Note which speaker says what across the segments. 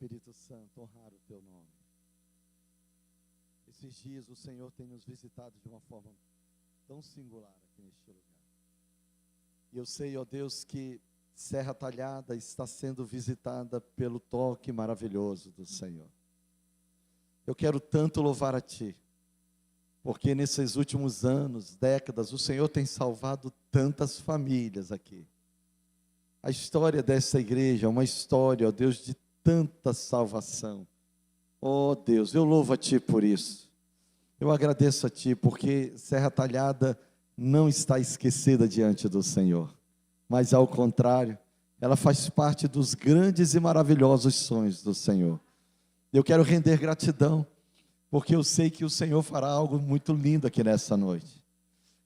Speaker 1: Espírito Santo, honrar o teu nome. Esses dias o Senhor tem nos visitado de uma forma tão singular aqui neste lugar. E eu sei, ó Deus, que Serra Talhada está sendo visitada pelo toque maravilhoso do Senhor. Eu quero tanto louvar a Ti, porque nesses últimos anos, décadas, o Senhor tem salvado tantas famílias aqui. A história dessa igreja é uma história, ó Deus, de tanta salvação. Ó Deus, eu louvo a Ti por isso. Eu agradeço a Ti, porque Serra Talhada não está esquecida diante do Senhor. Mas ao contrário, ela faz parte dos grandes e maravilhosos sonhos do Senhor. Eu quero render gratidão, porque eu sei que o Senhor fará algo muito lindo aqui nessa noite.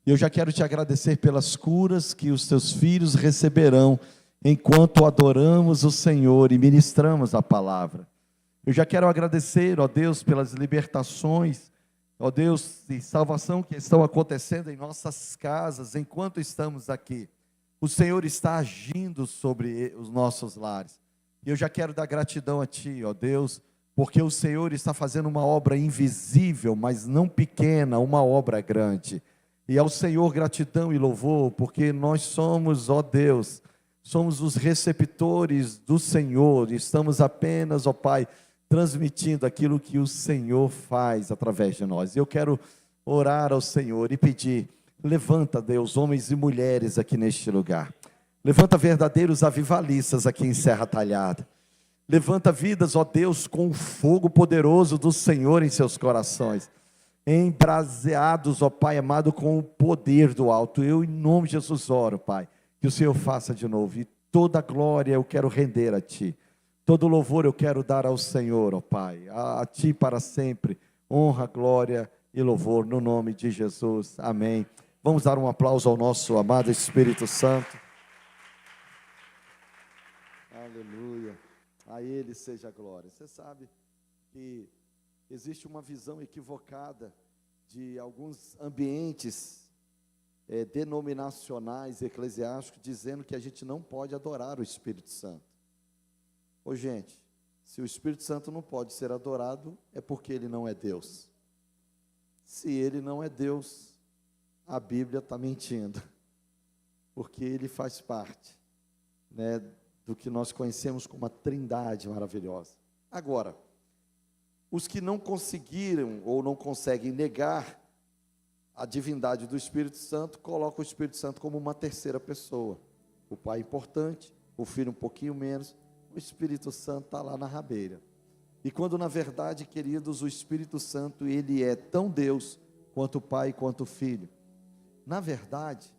Speaker 1: Eu já quero te agradecer pelas curas que os teus filhos receberão, enquanto adoramos o Senhor e ministramos a palavra. Eu já quero agradecer, ó Deus, pelas libertações, ó Deus, e salvação que estão acontecendo em nossas casas, enquanto estamos aqui. O Senhor está agindo sobre os nossos lares. E eu já quero dar gratidão a Ti, ó Deus, porque o Senhor está fazendo uma obra invisível, mas não pequena, uma obra grande. E ao Senhor gratidão e louvor, porque nós somos, ó Deus, somos os receptores do Senhor, estamos apenas, ó Pai, transmitindo aquilo que o Senhor faz através de nós. Eu quero orar ao Senhor e pedir: levanta, Deus, homens e mulheres aqui neste lugar. Levanta verdadeiros avivalistas aqui em Serra Talhada. Levanta vidas, ó Deus, com o fogo poderoso do Senhor em seus corações. Embraseados, ó Pai amado, com o poder do alto. Eu, em nome de Jesus, oro, Pai, que o Senhor faça de novo. E toda glória eu quero render a Ti. Todo louvor eu quero dar ao Senhor, ó Pai. A Ti para sempre. Honra, glória e louvor no nome de Jesus. Amém. Vamos dar um aplauso ao nosso amado Espírito Santo. Aleluia. A Ele seja a glória. Você sabe que existe uma visão equivocada de alguns ambientes denominacionais, eclesiásticos, dizendo que a gente não pode adorar o Espírito Santo. Ô gente, se o Espírito Santo não pode ser adorado, é porque Ele não é Deus. Se Ele não é Deus, a Bíblia está mentindo, porque Ele faz parte, né, do que nós conhecemos como a Trindade maravilhosa. Agora, os que não conseguiram ou não conseguem negar a divindade do Espírito Santo, colocam o Espírito Santo como uma terceira pessoa. O Pai é importante, o Filho um pouquinho menos, o Espírito Santo está lá na rabeira. E quando na verdade, queridos, o Espírito Santo, ele é tão Deus quanto o Pai quanto o Filho. Na verdade,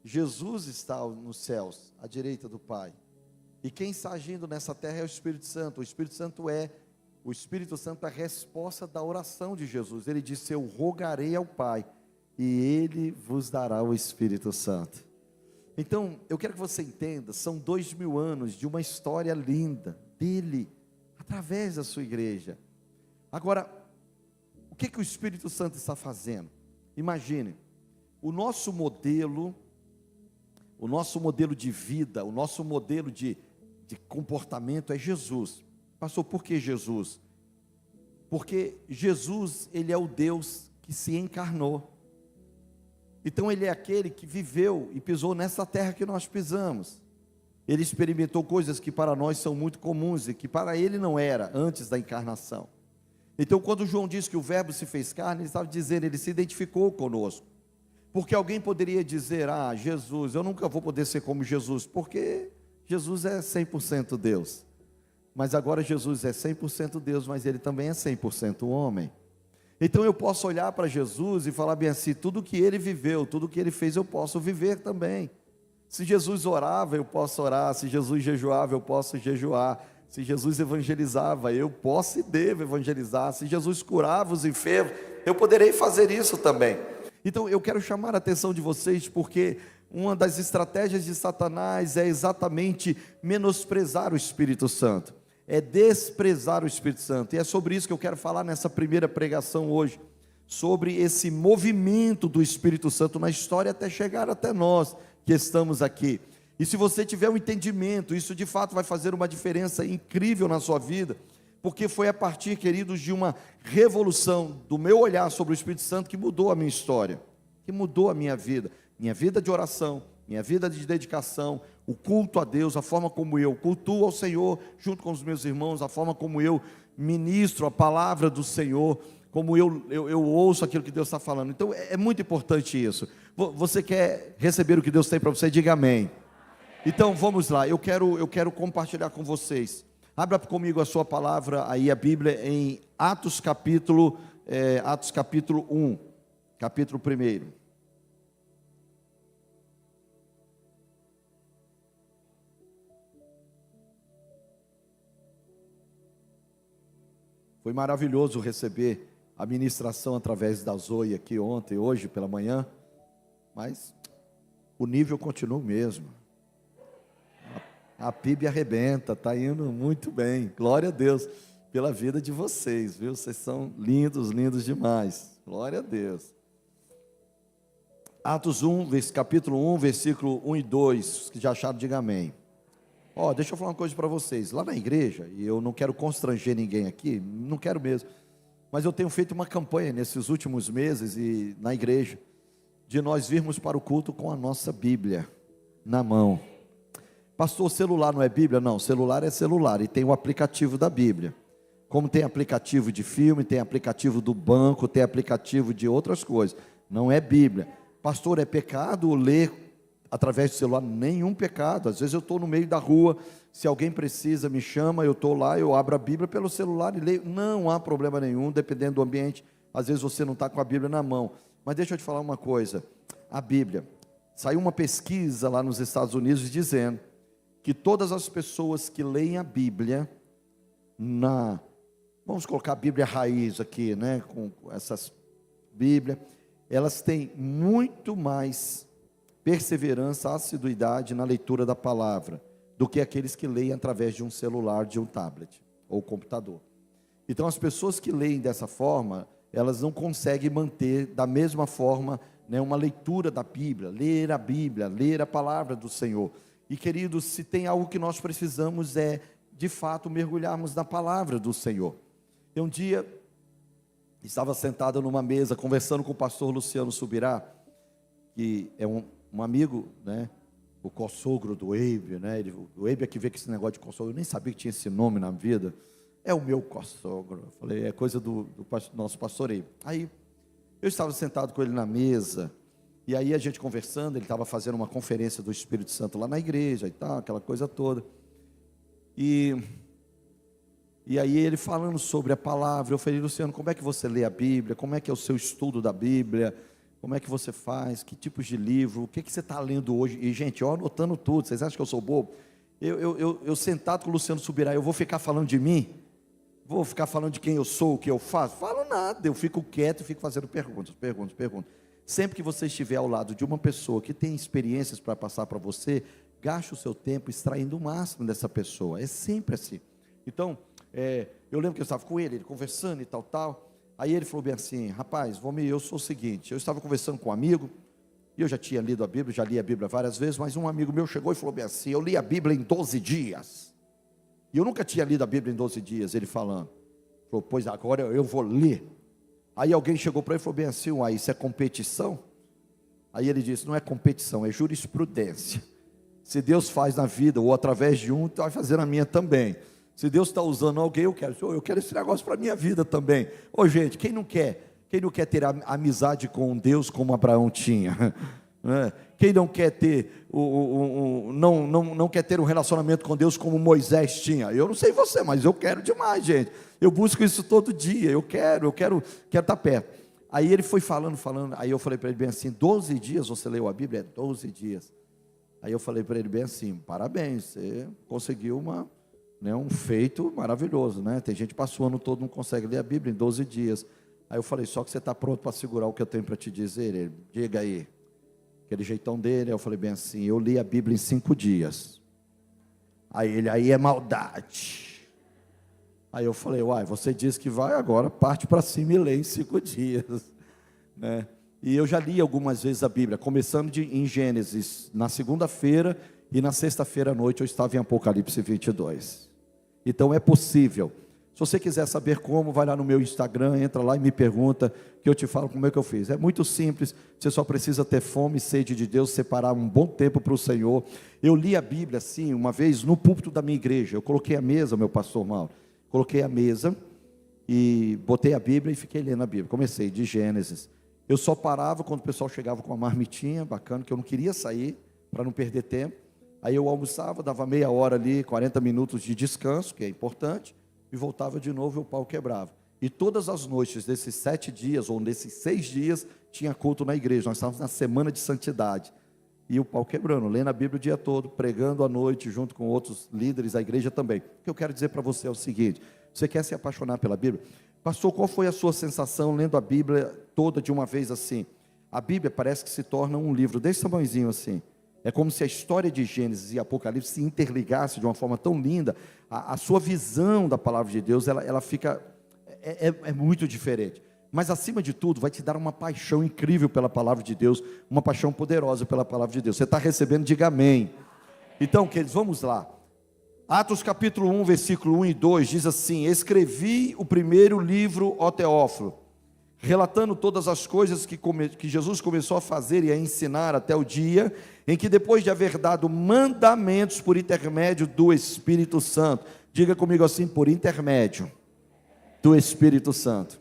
Speaker 1: Jesus está nos céus, à direita do Pai. E quem está agindo nessa terra é o Espírito Santo. O Espírito Santo é a resposta da oração de Jesus. Ele disse: eu rogarei ao Pai, e Ele vos dará o Espírito Santo. Então, eu quero que você entenda, são 2000 anos de uma história linda, dele, através da sua igreja. Agora, o que o Espírito Santo está fazendo? Imagine, o nosso modelo de vida, o nosso modelo de comportamento é Jesus. Pastor, por que Jesus? Porque Jesus, Ele é o Deus que se encarnou. Então Ele é aquele que viveu e pisou nessa terra que nós pisamos. Ele experimentou coisas que para nós são muito comuns e que para Ele não era antes da encarnação. Então quando João diz que o verbo se fez carne, ele estava dizendo, Ele se identificou conosco. Porque alguém poderia dizer: ah, Jesus, eu nunca vou poder ser como Jesus, porque Jesus é 100% Deus. Mas agora Jesus é 100% Deus, mas Ele também é 100% homem. Então eu posso olhar para Jesus e falar bem assim: tudo que Ele viveu, tudo que Ele fez, eu posso viver também. Se Jesus orava, eu posso orar. Se Jesus jejuava, eu posso jejuar. Se Jesus evangelizava, eu posso e devo evangelizar. Se Jesus curava os enfermos, eu poderei fazer isso também. Então eu quero chamar a atenção de vocês, porque uma das estratégias de Satanás é exatamente menosprezar o Espírito Santo, é desprezar o Espírito Santo. E é sobre isso que eu quero falar nessa primeira pregação hoje, sobre esse movimento do Espírito Santo na história até chegar até nós que estamos aqui. E se você tiver um entendimento, isso de fato vai fazer uma diferença incrível na sua vida, porque foi a partir, queridos, de uma revolução do meu olhar sobre o Espírito Santo que mudou a minha história, que mudou a minha vida de oração, minha vida de dedicação, o culto a Deus, a forma como eu cultuo ao Senhor junto com os meus irmãos, a forma como eu ministro a palavra do Senhor, como eu ouço aquilo que Deus está falando. Então é muito importante isso. Você quer receber o que Deus tem para você? Diga amém. Então vamos lá, eu quero compartilhar com vocês. Abra comigo a sua palavra aí, a Bíblia, em Atos capítulo 1, capítulo 1. Foi maravilhoso receber a ministração através da Zoe aqui ontem, hoje pela manhã, mas o nível continua o mesmo. A PIB arrebenta, está indo muito bem. Glória a Deus pela vida de vocês, viu? Vocês são lindos, lindos demais. Glória a Deus. Atos 1, capítulo 1, versículo 1 e 2, que já acharam, diga amém. Deixa eu falar uma coisa para vocês. Lá na igreja, e eu não quero constranger ninguém aqui, não quero mesmo, mas eu tenho feito uma campanha nesses últimos meses e na igreja, de nós virmos para o culto com a nossa Bíblia na mão. Pastor, celular não é Bíblia? Não, celular é celular e tem o aplicativo da Bíblia. Como tem aplicativo de filme, tem aplicativo do banco, tem aplicativo de outras coisas. Não é Bíblia. Pastor, é pecado ler através do celular? Nenhum pecado. Às vezes eu estou no meio da rua, se alguém precisa, me chama, eu estou lá, eu abro a Bíblia pelo celular e leio. Não há problema nenhum, dependendo do ambiente. Às vezes você não está com a Bíblia na mão. Mas deixa eu te falar uma coisa. A Bíblia, saiu uma pesquisa lá nos Estados Unidos dizendo que todas as pessoas que leem a Bíblia, vamos colocar a Bíblia raiz aqui, né, com essas Bíblias, elas têm muito mais perseverança, assiduidade na leitura da palavra, do que aqueles que leem através de um celular, de um tablet, ou computador. Então as pessoas que leem dessa forma, elas não conseguem manter da mesma forma, né, uma leitura da Bíblia, ler a Bíblia, ler a palavra do Senhor. E queridos, se tem algo que nós precisamos é, de fato, mergulharmos na palavra do Senhor. Um dia, estava sentado numa mesa, conversando com o pastor Luciano Subirá, que é um amigo, né, o co-sogro do Eibe, né, o Eibe é que vê com esse negócio de co-sogro, eu nem sabia que tinha esse nome na vida, é o meu co-sogro, eu falei, é coisa do nosso pastor Eibe. Aí, eu estava sentado com ele na mesa, e aí a gente conversando, ele estava fazendo uma conferência do Espírito Santo lá na igreja e tal, aquela coisa toda. E aí ele falando sobre a palavra, eu falei, Luciano, como é que você lê a Bíblia? Como é que é o seu estudo da Bíblia? Como é que você faz? Que tipos de livro? O que você está lendo hoje? E gente, eu anotando tudo, vocês acham que eu sou bobo? Eu sentado com o Luciano Subirá, eu vou ficar falando de mim? Vou ficar falando de quem eu sou, o que eu faço? Falo nada, eu fico quieto e fico fazendo perguntas. Sempre que você estiver ao lado de uma pessoa que tem experiências para passar para você, gaste o seu tempo extraindo o máximo dessa pessoa. É sempre assim. Então, eu lembro que eu estava com ele conversando e tal. Aí ele falou bem assim, rapaz, eu sou o seguinte, eu estava conversando com um amigo, e eu já tinha lido a Bíblia, já li a Bíblia várias vezes, mas um amigo meu chegou e falou bem assim, eu li a Bíblia em 12 dias. E eu nunca tinha lido a Bíblia em 12 dias, ele falando. Falou, pois agora eu vou ler. Aí alguém chegou para ele e falou bem assim, uai, isso é competição? Aí ele disse, não é competição, é jurisprudência. Se Deus faz na vida, ou através de um, vai fazer na minha também. Se Deus está usando alguém, eu quero esse negócio para a minha vida também. Gente, quem não quer ter amizade com Deus como Abraão tinha? Quem não quer ter não quer ter um relacionamento com Deus como Moisés tinha? Eu não sei você, mas eu quero demais, gente. Eu busco isso todo dia, eu quero estar perto. Aí ele foi falando, aí eu falei para ele bem assim, 12 dias você leu a Bíblia? 12 dias. Aí eu falei para ele bem assim, parabéns, você conseguiu um feito maravilhoso, né? Tem gente que passa o ano todo, não consegue ler a Bíblia em 12 dias. Aí eu falei, só que você está pronto para segurar o que eu tenho para te dizer? Ele, diga aí. Aquele jeitão dele, aí eu falei bem assim, eu li a Bíblia em 5 dias. Aí é maldade. Aí eu falei, você disse que vai agora, parte para cima e lê em 5 dias. Né? E eu já li algumas vezes a Bíblia, começando em Gênesis, na segunda-feira, e na sexta-feira à noite eu estava em Apocalipse 22. Então é possível Se você quiser saber como, vai lá no meu Instagram, entra lá e me pergunta, que eu te falo como é que eu fiz. É muito simples, você só precisa ter fome e sede de Deus, separar um bom tempo para o Senhor. Eu li a Bíblia assim, uma vez, no púlpito da minha igreja. Eu coloquei a mesa, meu pastor Mauro, coloquei a mesa e botei a Bíblia e fiquei lendo a Bíblia. Comecei de Gênesis. Eu só parava quando o pessoal chegava com uma marmitinha bacana, que eu não queria sair, para não perder tempo. Aí eu almoçava, dava meia hora ali, 40 minutos de descanso, que é importante, e voltava de novo e o pau quebrava. E todas as noites desses 7 dias, ou desses 6 dias, tinha culto na igreja. Nós estávamos na semana de santidade. E o pau quebrando, lendo a Bíblia o dia todo, pregando à noite, junto com outros líderes da igreja também. O que eu quero dizer para você é o seguinte: você quer se apaixonar pela Bíblia? Pastor, qual foi a sua sensação lendo a Bíblia toda de uma vez assim? A Bíblia parece que se torna um livro desse tamanhozinho assim. É como se a história de Gênesis e Apocalipse se interligasse de uma forma tão linda. A sua visão da palavra de Deus, ela fica, é muito diferente. Mas acima de tudo, vai te dar uma paixão incrível pela palavra de Deus, uma paixão poderosa pela palavra de Deus. Você está recebendo, diga amém. Então, queridos, vamos lá. Atos capítulo 1, versículo 1 e 2, diz assim: escrevi o primeiro livro, ó Teófilo, relatando todas as coisas que Jesus começou a fazer e a ensinar até o dia em que, depois de haver dado mandamentos por intermédio do Espírito Santo, diga comigo assim, por intermédio do Espírito Santo,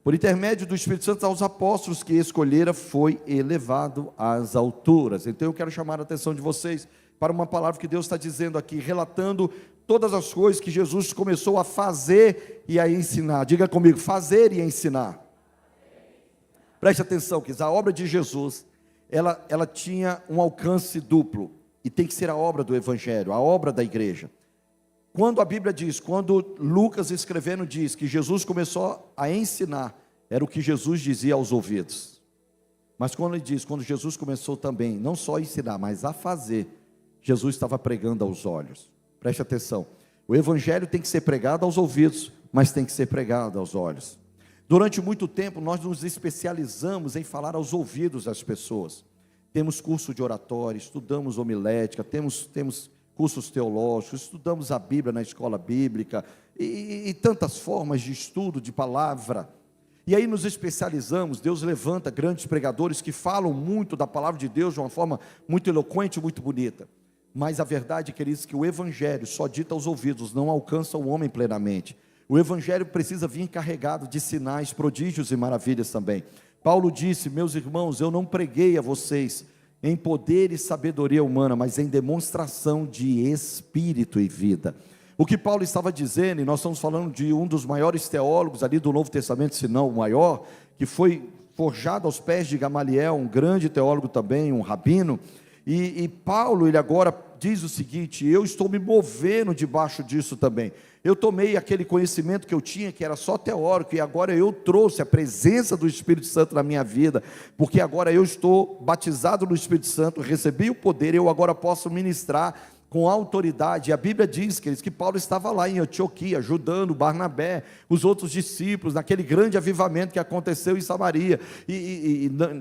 Speaker 1: por intermédio do Espírito Santo, aos apóstolos que escolhera, foi elevado às alturas. Então eu quero chamar a atenção de vocês para uma palavra que Deus está dizendo aqui, relatando todas as coisas que Jesus começou a fazer e a ensinar. Diga comigo, fazer e ensinar. Preste atenção, que a obra de Jesus, ela tinha um alcance duplo, e tem que ser a obra do Evangelho, a obra da igreja. Quando a Bíblia diz, quando Lucas escrevendo diz que Jesus começou a ensinar, era o que Jesus dizia aos ouvidos. Mas quando ele diz, quando Jesus começou também, não só a ensinar, mas a fazer, Jesus estava pregando aos olhos. Preste atenção, o Evangelho tem que ser pregado aos ouvidos, mas tem que ser pregado aos olhos. Durante muito tempo nós nos especializamos em falar aos ouvidos das pessoas. Temos curso de oratória, estudamos homilética, temos cursos teológicos, estudamos a Bíblia na escola bíblica, e tantas formas de estudo de palavra. E aí nos especializamos, Deus levanta grandes pregadores que falam muito da palavra de Deus de uma forma muito eloquente, muito bonita. Mas a verdade, queridos, é que o Evangelho só dita aos ouvidos, não alcança o homem plenamente. O Evangelho precisa vir carregado de sinais, prodígios e maravilhas também. Paulo disse, meus irmãos, eu não preguei a vocês em poder e sabedoria humana, mas em demonstração de espírito e vida. O que Paulo estava dizendo, e nós estamos falando de um dos maiores teólogos ali do Novo Testamento, se não o maior, que foi forjado aos pés de Gamaliel, um grande teólogo também, um rabino. E Paulo, ele agora diz o seguinte: eu estou me movendo debaixo disso também. Eu tomei aquele conhecimento que eu tinha, que era só teórico, e agora eu trouxe a presença do Espírito Santo na minha vida, porque agora eu estou batizado no Espírito Santo, recebi o poder, eu agora posso ministrar com autoridade. E a Bíblia diz, queridos, que Paulo estava lá em Antioquia, ajudando Barnabé, os outros discípulos, naquele grande avivamento que aconteceu em Samaria,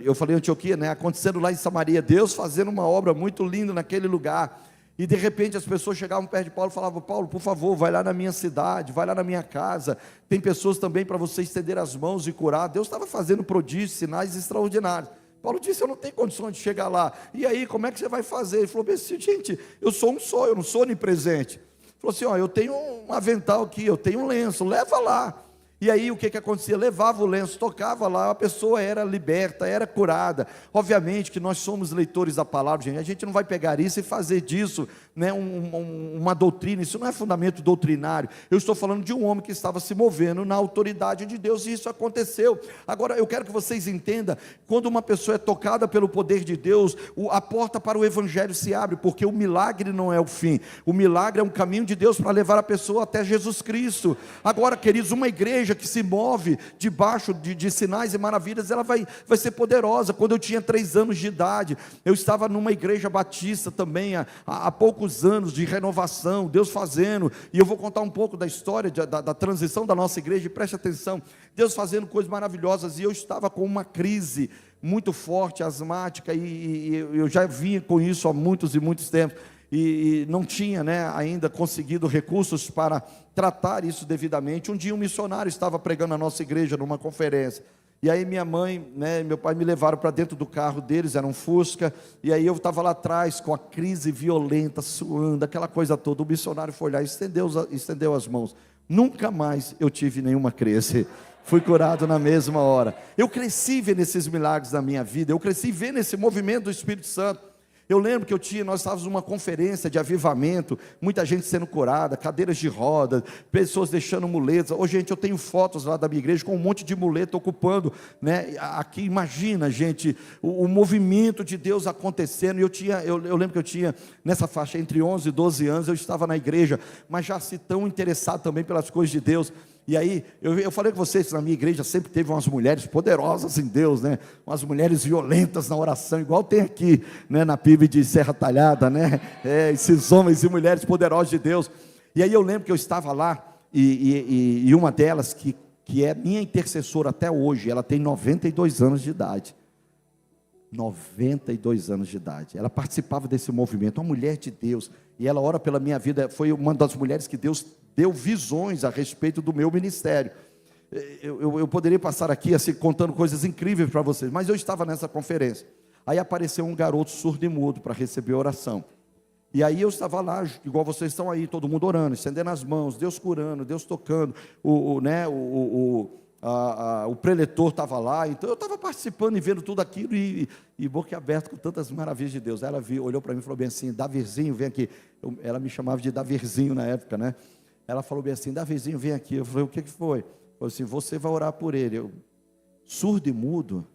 Speaker 1: eu falei Antioquia, né? Acontecendo lá em Samaria, Deus fazendo uma obra muito linda naquele lugar. E de repente as pessoas chegavam perto de Paulo e falavam: Paulo, por favor, vai lá na minha cidade, vai lá na minha casa, tem pessoas também para você estender as mãos e curar. Deus estava fazendo prodígios, sinais extraordinários. Paulo disse: eu não tenho condições de chegar lá. E aí, como é que você vai fazer? Ele falou assim: gente, eu sou um só, eu não sou onipresente. Ele falou assim: ó, eu tenho um avental aqui, eu tenho um lenço, leva lá. E aí o que acontecia? Levava o lenço, tocava lá, a pessoa era liberta, era curada. Obviamente que nós somos leitores da palavra, gente. A gente não vai pegar isso e fazer disso, né, uma doutrina. Isso não é fundamento doutrinário. Eu estou falando de um homem que estava se movendo na autoridade de Deus, e isso aconteceu. Agora eu quero que vocês entendam, quando uma pessoa é tocada pelo poder de Deus, a porta para o Evangelho se abre, porque o milagre não é o fim. O milagre é um caminho de Deus para levar a pessoa até Jesus Cristo. Agora, queridos, uma igreja que se move debaixo de sinais e maravilhas, ela vai ser poderosa. Quando eu tinha 3 anos de idade, eu estava numa igreja batista também, há poucos anos de renovação, Deus fazendo, e eu vou contar um pouco da história da transição da nossa igreja, e preste atenção, Deus fazendo coisas maravilhosas, e eu estava com uma crise muito forte, asmática, e eu já vinha com isso há muitos e muitos tempos. e não tinha, né, ainda conseguido recursos para tratar isso devidamente. Um dia um missionário estava pregando na nossa igreja numa conferência, e aí minha mãe, né, e meu pai me levaram para dentro do carro deles, era um Fusca, e aí eu estava lá atrás com a crise violenta, suando, aquela coisa toda. O missionário foi lá e estendeu as mãos. Nunca mais eu tive nenhuma crise. Fui curado na mesma hora. Eu cresci vendo esses milagres na minha vida. Eu cresci vendo esse movimento do Espírito Santo. Eu lembro que nós estávamos numa conferência de avivamento, muita gente sendo curada, cadeiras de rodas, pessoas deixando muletas. Ô, gente, eu tenho fotos lá da minha igreja com um monte de muleta ocupando, né? Aqui, imagina, gente, o movimento de Deus acontecendo. E eu lembro que eu tinha, nessa faixa entre 11 e 12 anos, eu estava na igreja, mas já se tão interessado também pelas coisas de Deus. E aí, eu falei com vocês que na minha igreja sempre teve umas mulheres poderosas em Deus, né? Umas mulheres violentas na oração, igual tem aqui, né? Na PIB de Serra Talhada, né? Esses homens e mulheres poderosos de Deus. E aí eu lembro que eu estava lá, e uma delas, que é minha intercessora até hoje, ela tem 92 anos de idade. 92 anos de idade. Ela participava desse movimento, uma mulher de Deus, e ela ora pela minha vida. Foi uma das mulheres que Deus deu visões a respeito do meu ministério. Eu poderia passar aqui assim, contando coisas incríveis para vocês, mas eu estava nessa conferência. Aí apareceu um garoto surdo e mudo para receber oração. E aí eu estava lá, igual vocês estão aí, todo mundo orando, estendendo as mãos, Deus curando, Deus tocando, o preletor estava lá. Então eu estava participando e vendo tudo aquilo, e boca aberta com tantas maravilhas de Deus. Aí ela olhou para mim e falou bem assim: Davirzinho, vem aqui. Ela me chamava de Davirzinho na época, né? Ela falou bem assim: Davirzinho, vem aqui. Eu falei: o que foi? Falou assim: você vai orar por ele. Surdo e mudo,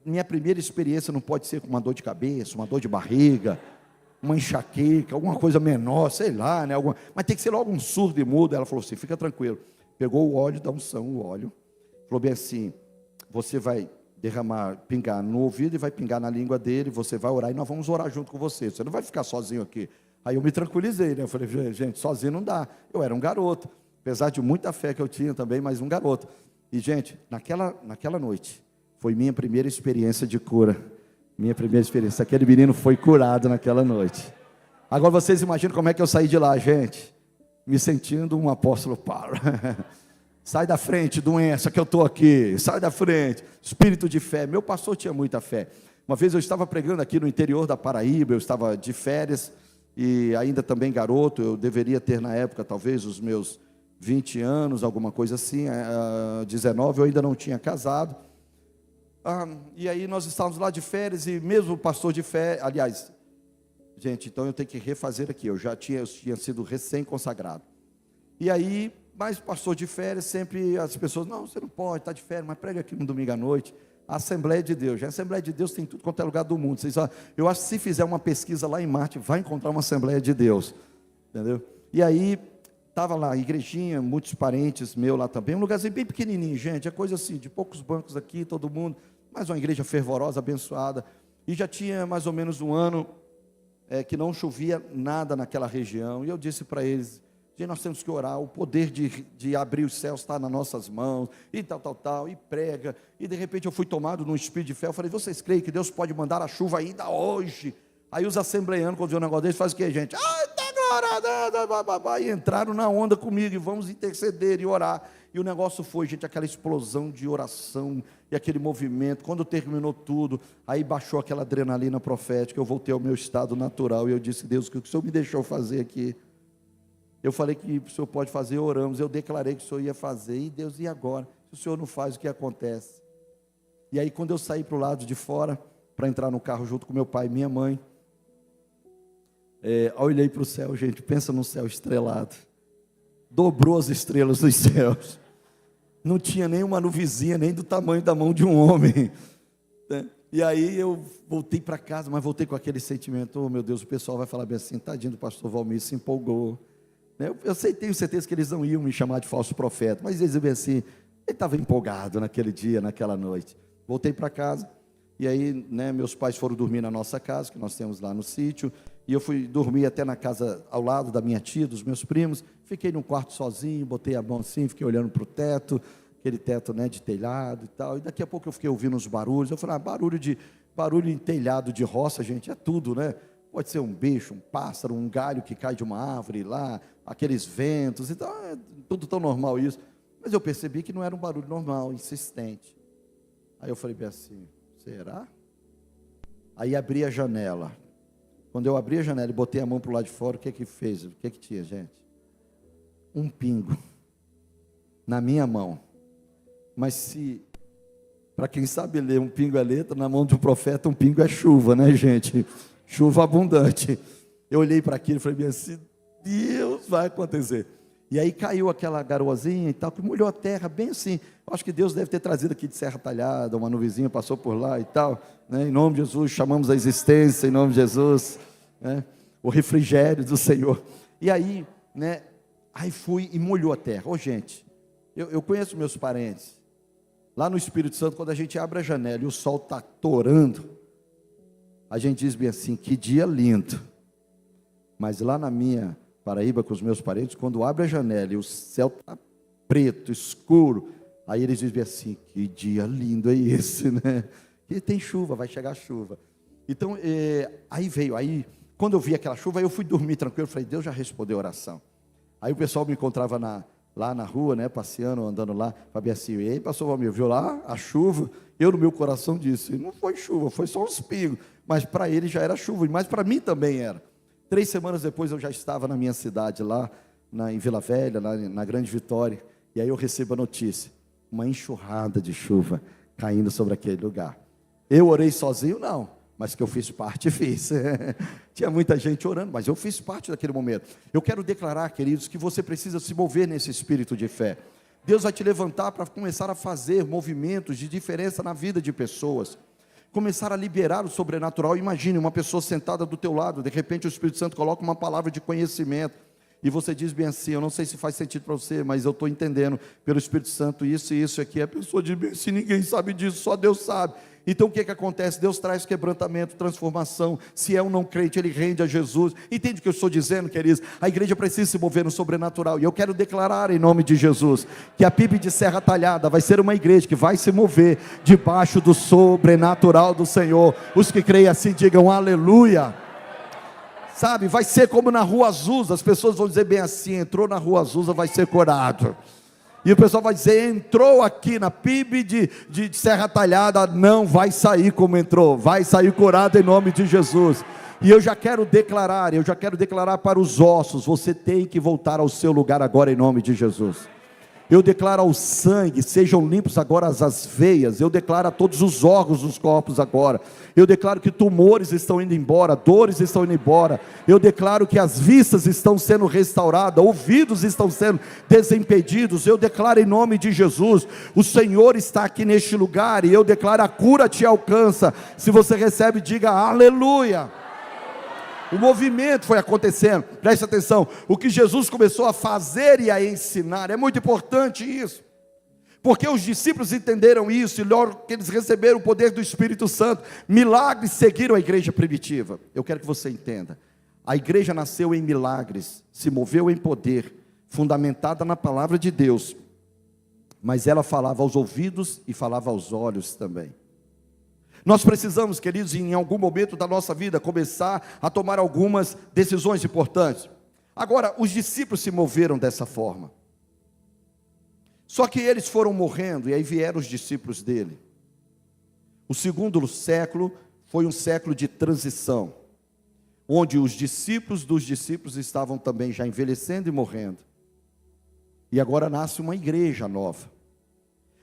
Speaker 1: minha primeira experiência não pode ser com uma dor de cabeça, uma dor de barriga, uma enxaqueca, alguma coisa menor, sei lá, né? Mas tem que ser logo um surdo e mudo. Ela falou assim: fica tranquilo. Pegou o óleo da unção, o óleo, falou bem assim: você vai pingar no ouvido e vai pingar na língua dele, você vai orar e nós vamos orar junto com você não vai ficar sozinho aqui. Aí eu me tranquilizei, né? Eu falei: gente, sozinho não dá. Eu era um garoto, apesar de muita fé que eu tinha também, mas um garoto. E, gente, naquela noite, foi minha primeira experiência de cura. Minha primeira experiência. Aquele menino foi curado naquela noite. Agora vocês imaginam como é que eu saí de lá, gente? Me sentindo um apóstolo Paulo. Sai da frente, doença, que eu estou aqui. Sai da frente. Espírito de fé. Meu pastor tinha muita fé. Uma vez eu estava pregando aqui no interior da Paraíba, eu estava de férias, e ainda também garoto. Eu deveria ter na época talvez os meus 20 anos, alguma coisa assim, 19, eu ainda não tinha casado. E aí nós estávamos lá de férias, e mesmo o pastor de fé, aliás, gente, então eu tenho que refazer aqui, eu tinha sido recém-consagrado. E aí, mas pastor de férias, sempre as pessoas: não, você não pode, está de férias, mas prega aqui no domingo à noite. A Assembleia de Deus, a Assembleia de Deus tem tudo quanto é lugar do mundo. Eu acho que se fizer uma pesquisa lá em Marte, vai encontrar uma Assembleia de Deus, entendeu? E aí, estava lá, igrejinha, muitos parentes meus lá também, um lugarzinho bem pequenininho, gente, é coisa assim, de poucos bancos aqui, todo mundo, mas uma igreja fervorosa, abençoada. E já tinha mais ou menos um ano que não chovia nada naquela região, e eu disse para eles: gente, nós temos que orar, o poder de abrir os céus está nas nossas mãos, e tal, e prega. E de repente eu fui tomado num espírito de fé. Eu falei: vocês creem que Deus pode mandar a chuva ainda hoje? Aí os assembleanos, quando viram um negócio desse, fazem o que, gente? E entraram na onda comigo, e vamos interceder e orar. E o negócio foi, gente, aquela explosão de oração, e aquele movimento. Quando terminou tudo, aí baixou aquela adrenalina profética, eu voltei ao meu estado natural, e eu disse: Deus, o que o Senhor me deixou fazer aqui? Eu falei que o Senhor pode fazer, oramos. Eu declarei que o Senhor ia fazer. E Deus: e agora? Se o Senhor não faz, o que acontece? E aí, quando eu saí para o lado de fora, para entrar no carro junto com meu pai e minha mãe, eu olhei para o céu, gente, pensa num céu estrelado. Dobrou as estrelas dos céus. Não tinha nenhuma nuvenzinha, nem do tamanho da mão de um homem. E aí eu voltei para casa, mas voltei com aquele sentimento: oh meu Deus, o pessoal vai falar bem assim: tadinho do pastor Valmir, se empolgou. Tenho certeza que eles não iam me chamar de falso profeta, mas eles iam assim: ele estava empolgado naquele dia, naquela noite. Voltei para casa, e aí, né, meus pais foram dormir na nossa casa, que nós temos lá no sítio, e eu fui dormir até na casa ao lado da minha tia, dos meus primos. Fiquei num quarto sozinho, botei a mão assim, fiquei olhando para o teto, aquele teto, né, de telhado e tal, e daqui a pouco eu fiquei ouvindo uns barulhos. Eu falei: barulho em telhado de roça, gente, é tudo, né? pode ser um bicho, um pássaro, um galho que cai de uma árvore lá, aqueles ventos, então é tudo tão normal isso. Mas eu percebi que não era um barulho normal, insistente. Aí eu falei bem assim, será? Aí abri a janela. Quando eu abri a janela e botei a mão para o lado de fora, o que que fez? O que que tinha, gente? Um pingo na minha mão. Mas se, para quem sabe ler, um pingo é letra, na mão de um profeta um pingo é chuva, né, gente? Chuva abundante. Eu olhei para aquilo e falei bem assim, Deus, vai acontecer. E aí caiu aquela garoazinha e tal, que molhou a terra, bem assim. Eu acho que Deus deve ter trazido aqui de Serra Talhada, uma nuvenzinha passou por lá e tal, né? Em nome de Jesus, chamamos a existência, em nome de Jesus, né? O refrigério do Senhor. E aí, né? Aí fui e molhou a terra. Ô gente, eu conheço meus parentes. Lá no Espírito Santo, quando a gente abre a janela e o sol está torando, a gente diz bem assim, que dia lindo. Mas lá na minha Paraíba, com os meus parentes, quando abre a janela e o céu está preto, escuro, aí eles dizem assim, que dia lindo é esse, né? E tem chuva, vai chegar chuva. Então, aí veio, aí, quando eu vi aquela chuva, aí eu fui dormir tranquilo, falei, Deus já respondeu a oração. Aí o pessoal me encontrava lá na rua, né, passeando, andando lá, falei assim, e aí pastor Valmir, viu lá a chuva? Eu no meu coração disse, não foi chuva, foi só uns pingos, mas para ele já era chuva, mas para mim também era. 3 semanas depois eu já estava na minha cidade lá, em Vila Velha, lá na Grande Vitória, e aí eu recebo a notícia, uma enxurrada de chuva caindo sobre aquele lugar. Eu orei sozinho? Não, mas que eu fiz parte, fiz. Tinha muita gente orando, mas eu fiz parte daquele momento. Eu quero declarar, queridos, que você precisa se mover nesse espírito de fé. Deus vai te levantar para começar a fazer movimentos de diferença na vida de pessoas. Começar a liberar o sobrenatural. Imagine uma pessoa sentada do teu lado, de repente o Espírito Santo coloca uma palavra de conhecimento, e você diz bem assim, eu não sei se faz sentido para você, mas eu estou entendendo pelo Espírito Santo isso e isso aqui. A pessoa diz bem assim, ninguém sabe disso, só Deus sabe. Então o que acontece? Deus traz quebrantamento, transformação. Se é um não crente, ele rende a Jesus. Entende o que eu estou dizendo, queridos? A igreja precisa se mover no sobrenatural, e eu quero declarar em nome de Jesus, que a PIB de Serra Talhada vai ser uma igreja que vai se mover debaixo do sobrenatural do Senhor. Os que creem assim, digam aleluia. Sabe, vai ser como na Rua Azusa, as pessoas vão dizer bem assim, entrou na Rua Azusa, vai ser curado. E o pessoal vai dizer, entrou aqui na PIB de Serra Talhada, não vai sair como entrou, vai sair curado em nome de Jesus. E eu já quero declarar para os ossos, você tem que voltar ao seu lugar agora em nome de Jesus. Eu declaro ao sangue, sejam limpos agora as veias, eu declaro a todos os órgãos dos corpos agora, eu declaro que tumores estão indo embora, dores estão indo embora, eu declaro que as vistas estão sendo restauradas, ouvidos estão sendo desimpedidos, eu declaro em nome de Jesus, o Senhor está aqui neste lugar, e eu declaro a cura te alcança. Se você recebe, diga aleluia. O movimento foi acontecendo, preste atenção, o que Jesus começou a fazer e a ensinar, é muito importante isso, porque os discípulos entenderam isso, e logo que eles receberam o poder do Espírito Santo, milagres seguiram a igreja primitiva. Eu quero que você entenda, a igreja nasceu em milagres, se moveu em poder, fundamentada na palavra de Deus, mas ela falava aos ouvidos e falava aos olhos também. Nós precisamos, queridos, em algum momento da nossa vida, começar a tomar algumas decisões importantes. Agora, os discípulos se moveram dessa forma. Só que eles foram morrendo, e aí vieram os discípulos dele. O segundo século foi um século de transição, onde os discípulos dos discípulos estavam também já envelhecendo e morrendo. E agora nasce uma igreja nova.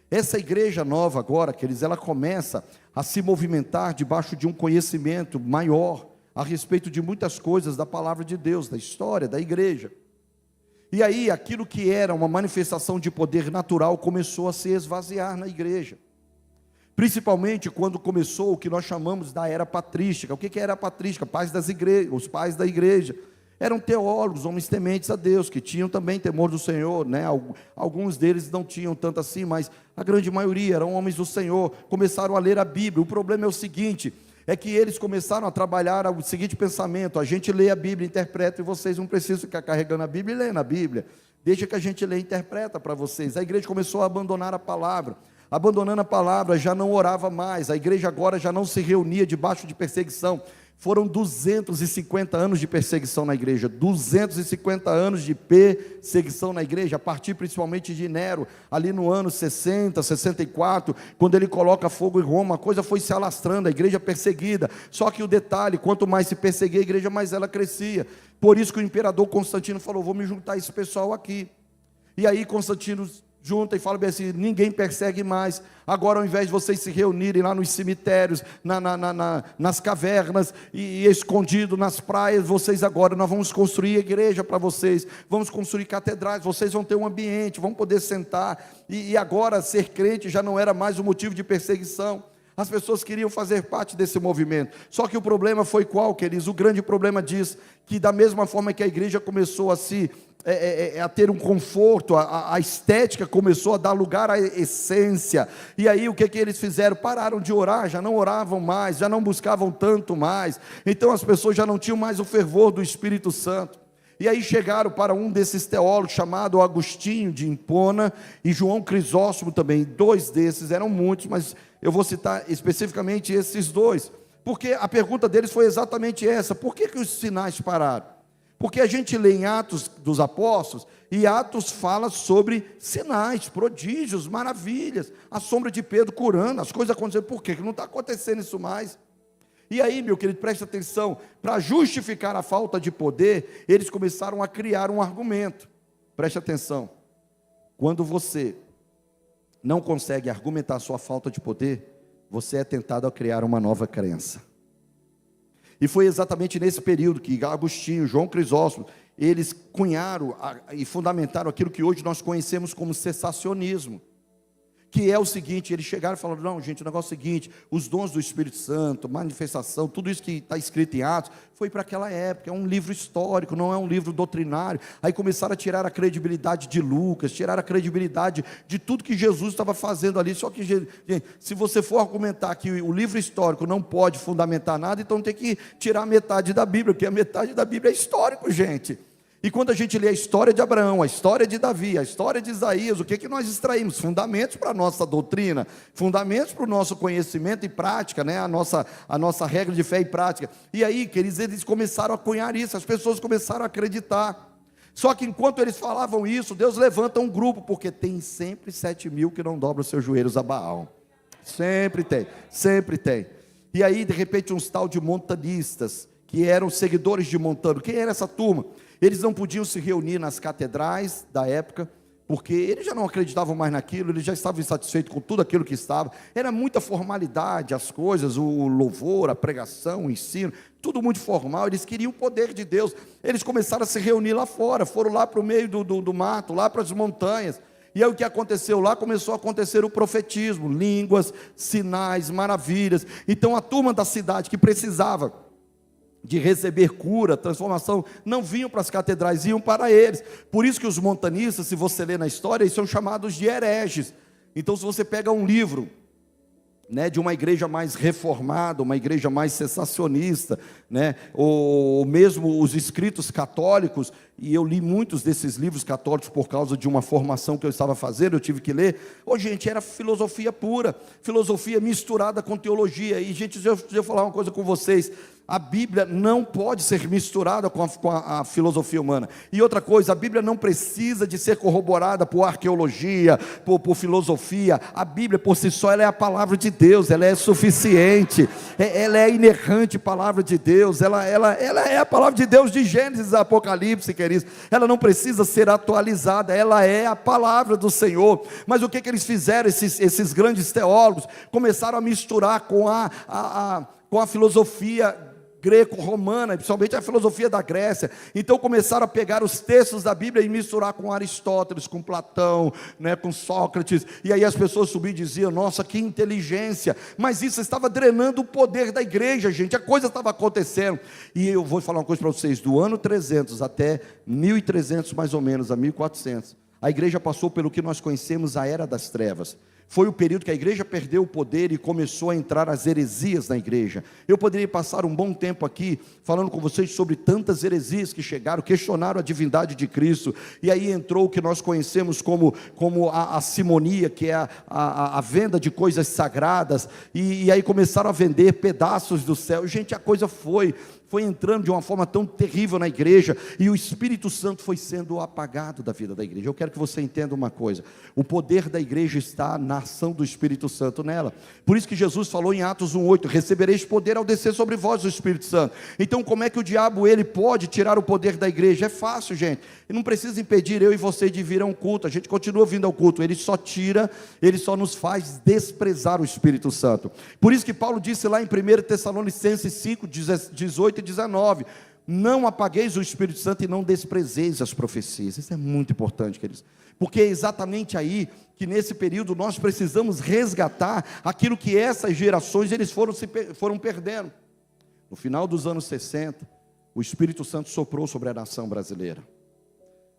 Speaker 1: Essa igreja nova agora, queridos, ela começa a se movimentar debaixo de um conhecimento maior a respeito de muitas coisas da palavra de Deus, da história da igreja. E aí aquilo que era uma manifestação de poder natural começou a se esvaziar na igreja. Principalmente quando começou o que nós chamamos da era patrística. O que é era patrística? Os pais da igreja. Eram teólogos, homens tementes a Deus, que tinham também temor do Senhor, né? Alguns deles não tinham tanto assim, mas a grande maioria eram homens do Senhor, começaram a ler a Bíblia. O problema é o seguinte, é que eles começaram a trabalhar o seguinte pensamento: a gente lê a Bíblia, interpreta, e vocês não precisam ficar carregando a Bíblia e lendo a Bíblia, deixa que a gente lê e interpreta para vocês. A igreja começou a abandonar a palavra. Abandonando a palavra, já não orava mais, a igreja agora já não se reunia debaixo de perseguição, Foram 250 anos de perseguição na igreja, 250 anos de perseguição na igreja, a partir principalmente de Nero, ali no ano 60, 64, quando ele coloca fogo em Roma, a coisa foi se alastrando, a igreja perseguida. Só que o detalhe, quanto mais se perseguia a igreja, mais ela crescia. Por isso que o imperador Constantino falou: vou me juntar a esse pessoal aqui. E aí Constantino junta e fala bem assim: ninguém persegue mais. Agora, ao invés de vocês se reunirem lá nos cemitérios, nas cavernas e escondido nas praias, vocês agora, nós vamos construir igreja para vocês, vamos construir catedrais, vocês vão ter um ambiente, vão poder sentar. E agora ser crente já não era mais um motivo de perseguição. As pessoas queriam fazer parte desse movimento. Só que o problema foi qual, queridos? O grande problema diz que, da mesma forma que a igreja começou a ter um conforto, a estética começou a dar lugar à essência. E aí o que eles fizeram? Pararam de orar, já não oravam mais, já não buscavam tanto mais. Então as pessoas já não tinham mais o fervor do Espírito Santo. E aí chegaram para um desses teólogos, chamado Agostinho de Hipona, e João Crisóstomo também. Dois desses, eram muitos, mas eu vou citar especificamente esses dois, porque a pergunta deles foi exatamente essa: por que os sinais pararam? Porque a gente lê em Atos dos Apóstolos, e Atos fala sobre sinais, prodígios, maravilhas, a sombra de Pedro curando, as coisas acontecendo. Por que não está acontecendo isso mais? E aí, meu querido, preste atenção, para justificar a falta de poder, eles começaram a criar um argumento. Preste atenção: quando você não consegue argumentar a sua falta de poder, você é tentado a criar uma nova crença. E foi exatamente nesse período que Agostinho, João Crisóstomo, eles cunharam e fundamentaram aquilo que hoje nós conhecemos como cessacionismo, que é o seguinte: eles chegaram e falaram: não, gente, o negócio é o seguinte, os dons do Espírito Santo, manifestação, tudo isso que está escrito em Atos, foi para aquela época, é um livro histórico, não é um livro doutrinário. Aí começaram a tirar a credibilidade de Lucas, tirar a credibilidade de tudo que Jesus estava fazendo ali. Só que, gente, se você for argumentar que o livro histórico não pode fundamentar nada, então tem que tirar metade da Bíblia, porque a metade da Bíblia é histórico, gente. E quando a gente lê a história de Abraão, a história de Davi, a história de Isaías, o que nós extraímos? Fundamentos para a nossa doutrina, fundamentos para o nosso conhecimento e prática, né? a nossa regra de fé e prática. E aí, queridos, eles começaram a cunhar isso, as pessoas começaram a acreditar. Só que enquanto eles falavam isso, Deus levanta um grupo, porque tem sempre 7.000 que não dobram os seus joelhos a Baal. Sempre tem, sempre tem. E aí, de repente, uns tal de montanistas, que eram seguidores de Montano. Quem era essa turma? Eles não podiam se reunir nas catedrais da época, porque eles já não acreditavam mais naquilo, eles já estavam insatisfeitos com tudo aquilo que estava. Era muita formalidade, as coisas, o louvor, a pregação, o ensino, tudo muito formal. Eles queriam o poder de Deus. Eles começaram a se reunir lá fora, foram lá para o meio do mato, lá para as montanhas. E aí o que aconteceu lá? Começou a acontecer o profetismo, línguas, sinais, maravilhas. Então a turma da cidade que precisava de receber cura, transformação, não vinham para as catedrais, iam para eles. Por isso que os montanistas, se você ler na história, eles são chamados de hereges. Então, se você pega um livro, né, de uma igreja mais reformada, uma igreja mais cessacionista, né, ou mesmo os escritos católicos, e eu li muitos desses livros católicos por causa de uma formação que eu estava fazendo, eu tive que ler. Gente, era filosofia pura, filosofia misturada com teologia. E, gente, deixa eu falar uma coisa com vocês: a Bíblia não pode ser misturada com a filosofia humana. E outra coisa, a Bíblia não precisa de ser corroborada por arqueologia, por filosofia. A Bíblia por si só, ela é a palavra de Deus, ela é suficiente, ela é a inerrante palavra de Deus, ela é a palavra de Deus de Gênesis a Apocalipse, queridos. Ela não precisa ser atualizada, ela é a palavra do Senhor. Mas o que eles fizeram, esses grandes teólogos? Começaram a misturar com a filosofia greco-romana, principalmente a filosofia da Grécia. Então começaram a pegar os textos da Bíblia e misturar com Aristóteles, com Platão, né, com Sócrates. E aí as pessoas subiam e diziam: nossa, que inteligência! Mas isso estava drenando o poder da igreja, gente. A coisa estava acontecendo. E eu vou falar uma coisa para vocês: do ano 300 até 1300 mais ou menos, a 1400, a igreja passou pelo que nós conhecemos a Era das Trevas.
Speaker 2: Foi o período que a igreja perdeu o poder e começou a entrar as heresias na igreja. Eu poderia passar um bom tempo aqui falando com vocês sobre tantas heresias que chegaram, questionaram a divindade de Cristo, e aí entrou o que nós conhecemos como a simonia, que é a venda de coisas sagradas, e aí começaram a vender pedaços do céu. Gente, a coisa foi entrando de uma forma tão terrível na igreja, e o Espírito Santo foi sendo apagado da vida da igreja. Eu quero que você entenda uma coisa: o poder da igreja está na ação do Espírito Santo nela. Por isso que Jesus falou em Atos 1:8: recebereis poder ao descer sobre vós o Espírito Santo. Então como é que o diabo ele pode tirar o poder da igreja? É fácil, gente. Ele não precisa impedir eu e você de vir a um culto. A gente continua vindo ao culto. Ele só tira, ele só nos faz desprezar o Espírito Santo. Por isso que Paulo disse lá em 1 Tessalonicenses 5:18 e 19: não apagueis o Espírito Santo e não desprezeis as profecias. Isso é muito importante, queridos, porque é exatamente aí que nesse período nós precisamos resgatar aquilo que essas gerações eles foram perdendo. No final dos anos 60, o Espírito Santo soprou sobre a nação brasileira.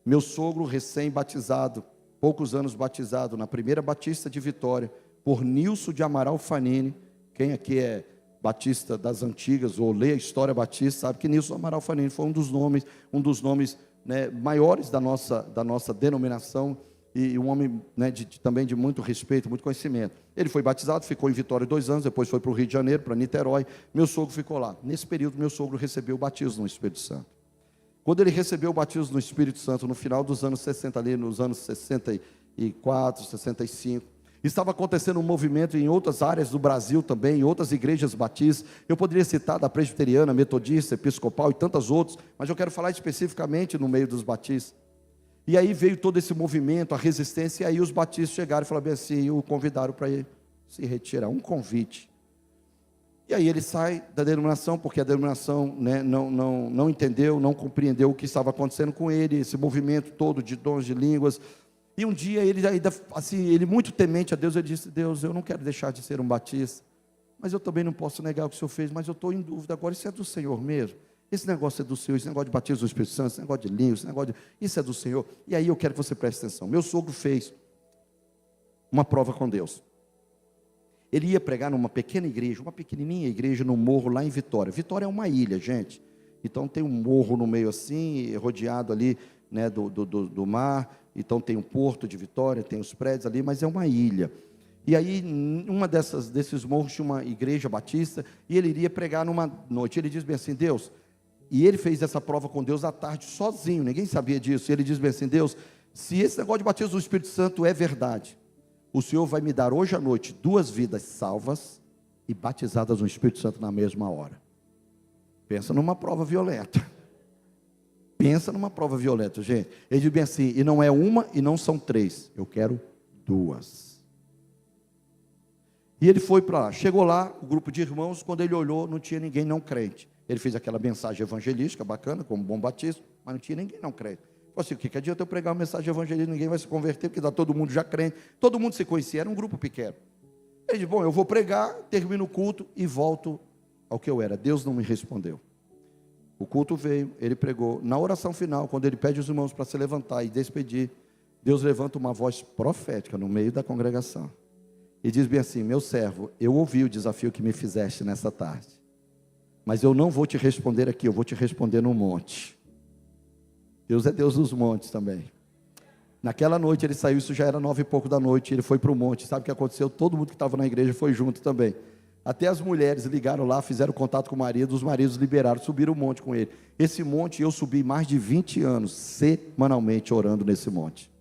Speaker 2: Meu sogro recém-batizado, poucos anos batizado, na primeira batista de Vitória, por Nilson de Amaral Fanini. Quem aqui é batista das antigas, ou lê a história batista, sabe que Nilson Amaral Fanini foi um dos nomes né, maiores da nossa denominação, e um homem né, também de muito respeito, muito conhecimento. Ele foi batizado, ficou em Vitória 2 anos, depois foi para o Rio de Janeiro, para Niterói. Meu sogro ficou lá. Nesse período, meu sogro recebeu o batismo no Espírito Santo. Quando ele recebeu o batismo no Espírito Santo, no final dos anos 60, ali nos anos 64, 65, estava acontecendo um movimento em outras áreas do Brasil também, em outras igrejas batistas. Eu poderia citar da presbiteriana, metodista, episcopal e tantas outras, mas eu quero falar especificamente no meio dos batistas. E aí veio todo esse movimento, a resistência, e aí os batistas chegaram e falaram bem assim, e o convidaram para ele se retirar, um convite. E aí ele sai da denominação, porque a denominação né, não entendeu, não compreendeu o que estava acontecendo com ele, esse movimento todo de dons de línguas. E um dia ele ainda, assim, ele muito temente a Deus, ele disse: Deus, eu não quero deixar de ser um batista, mas eu também não posso negar o que o Senhor fez, mas eu estou em dúvida agora, isso é do Senhor mesmo? Esse negócio é do Senhor, esse negócio de batismo do Espírito Santo, esse negócio de línguas, isso é do Senhor. E aí eu quero que você preste atenção. Meu sogro fez uma prova com Deus. Ele ia pregar numa pequena igreja, uma pequenininha igreja no morro lá em Vitória. Vitória é uma ilha, gente. Então tem um morro no meio assim, rodeado ali né, do mar. Então tem um porto de Vitória, tem os prédios ali, mas é uma ilha. E aí, uma desses morros tinha uma igreja batista, e ele iria pregar numa noite. Ele diz bem assim: Deus, e ele fez essa prova com Deus à tarde, sozinho, ninguém sabia disso. E ele diz bem assim: Deus, se esse negócio de batismo do Espírito Santo é verdade, o Senhor vai me dar hoje à noite 2 vidas salvas e batizadas no Espírito Santo na mesma hora. Pensa numa prova violenta. Pensa numa prova violenta, gente. Ele diz bem assim: e não é uma e não são 3, eu quero 2. E ele foi para lá, chegou lá, o grupo de irmãos, quando ele olhou, não tinha ninguém não crente. Ele fez aquela mensagem evangelística, bacana, como bom batismo, mas não tinha ninguém não crente. Falei assim: o que adianta eu pregar uma mensagem evangelística, ninguém vai se converter, porque está todo mundo já crente, todo mundo se conhecia, era um grupo pequeno. Ele disse: bom, eu vou pregar, termino o culto e volto ao que eu era. Deus não me respondeu. O culto veio, ele pregou. Na oração final, quando ele pede os irmãos para se levantar e despedir, Deus levanta uma voz profética no meio da congregação e diz bem assim: meu servo, eu ouvi o desafio que me fizeste nessa tarde, mas eu não vou te responder aqui, eu vou te responder no monte. Deus é Deus dos montes também. Naquela noite ele saiu, isso já era 9 e pouco da noite, ele foi para o monte. Sabe o que aconteceu? Todo mundo que estava na igreja foi junto também. Até as mulheres ligaram lá, fizeram contato com o marido, os maridos liberaram, subiram o monte com ele. Esse monte eu subi mais de 20 anos, semanalmente orando nesse monte.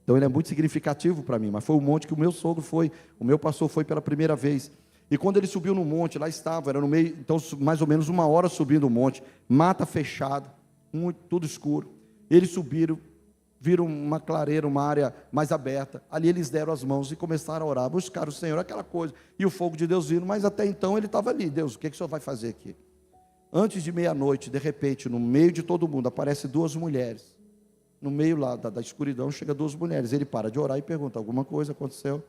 Speaker 2: Então ele é muito significativo para mim, mas foi o monte que o meu sogro foi, o meu pastor foi pela primeira vez. E quando ele subiu no monte, lá estava, era no meio, então mais ou menos 1 hora subindo o monte, mata fechada, tudo escuro. Eles subiram, viram uma clareira, uma área mais aberta. Ali eles deram as mãos e começaram a orar, buscar o Senhor, aquela coisa. E o fogo de Deus vindo, mas até então ele estava ali. Deus, o que o Senhor vai fazer aqui? Antes de meia-noite, de repente, no meio de todo mundo, aparecem 2 mulheres. No meio lá da escuridão, chega 2 mulheres. Ele para de orar e pergunta: alguma coisa aconteceu?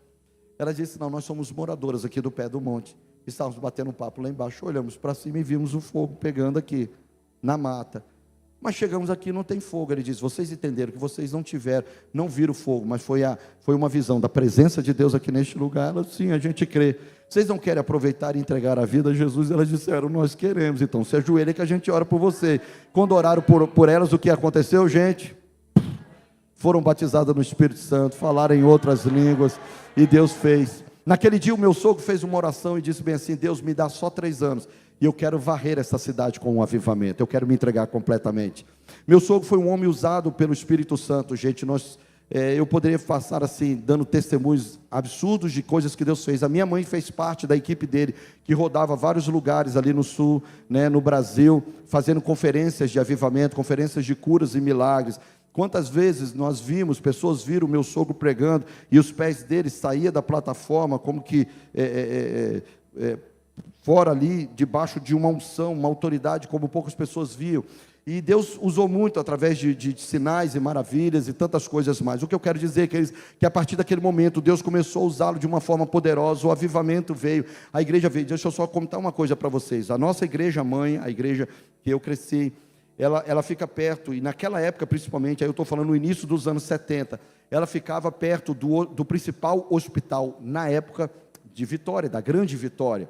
Speaker 2: Ela disse: não, nós somos moradoras aqui do pé do monte. Estávamos batendo um papo lá embaixo, olhamos para cima e vimos o fogo pegando aqui, na mata. Mas chegamos aqui e não tem fogo. Ele diz, vocês entenderam que vocês não tiveram, não viram fogo, mas foi uma visão da presença de Deus aqui neste lugar. Ela, sim, a gente crê. Vocês não querem aproveitar e entregar a vida a Jesus? Elas disseram, nós queremos. Então se ajoelha que a gente ora por você. Quando oraram por elas, o que aconteceu, gente? Foram batizadas no Espírito Santo, falaram em outras línguas, e Deus fez. Naquele dia o meu sogro fez uma oração e disse bem assim, Deus me dá só 3 anos, e eu quero varrer essa cidade com um avivamento, eu quero me entregar completamente. Meu sogro foi um homem usado pelo Espírito Santo, gente. Eu poderia passar assim, dando testemunhos absurdos de coisas que Deus fez. A minha mãe fez parte da equipe dele, que rodava vários lugares ali no sul, no Brasil, fazendo conferências de avivamento, conferências de curas e milagres. Quantas vezes nós vimos, pessoas viram o meu sogro pregando, e os pés dele saíam da plataforma, como que fora ali, debaixo de uma unção, uma autoridade, como poucas pessoas viam. E Deus usou muito através de sinais e maravilhas e tantas coisas mais. O que eu quero dizer é que a partir daquele momento, Deus começou a usá-lo de uma forma poderosa, o avivamento veio, a igreja veio. Deixa eu só contar uma coisa para vocês. A nossa igreja mãe, a igreja que eu cresci, ela fica perto, e naquela época principalmente, aí eu estou falando no início dos anos 70, ela ficava perto do principal hospital, na época de Vitória, da Grande Vitória.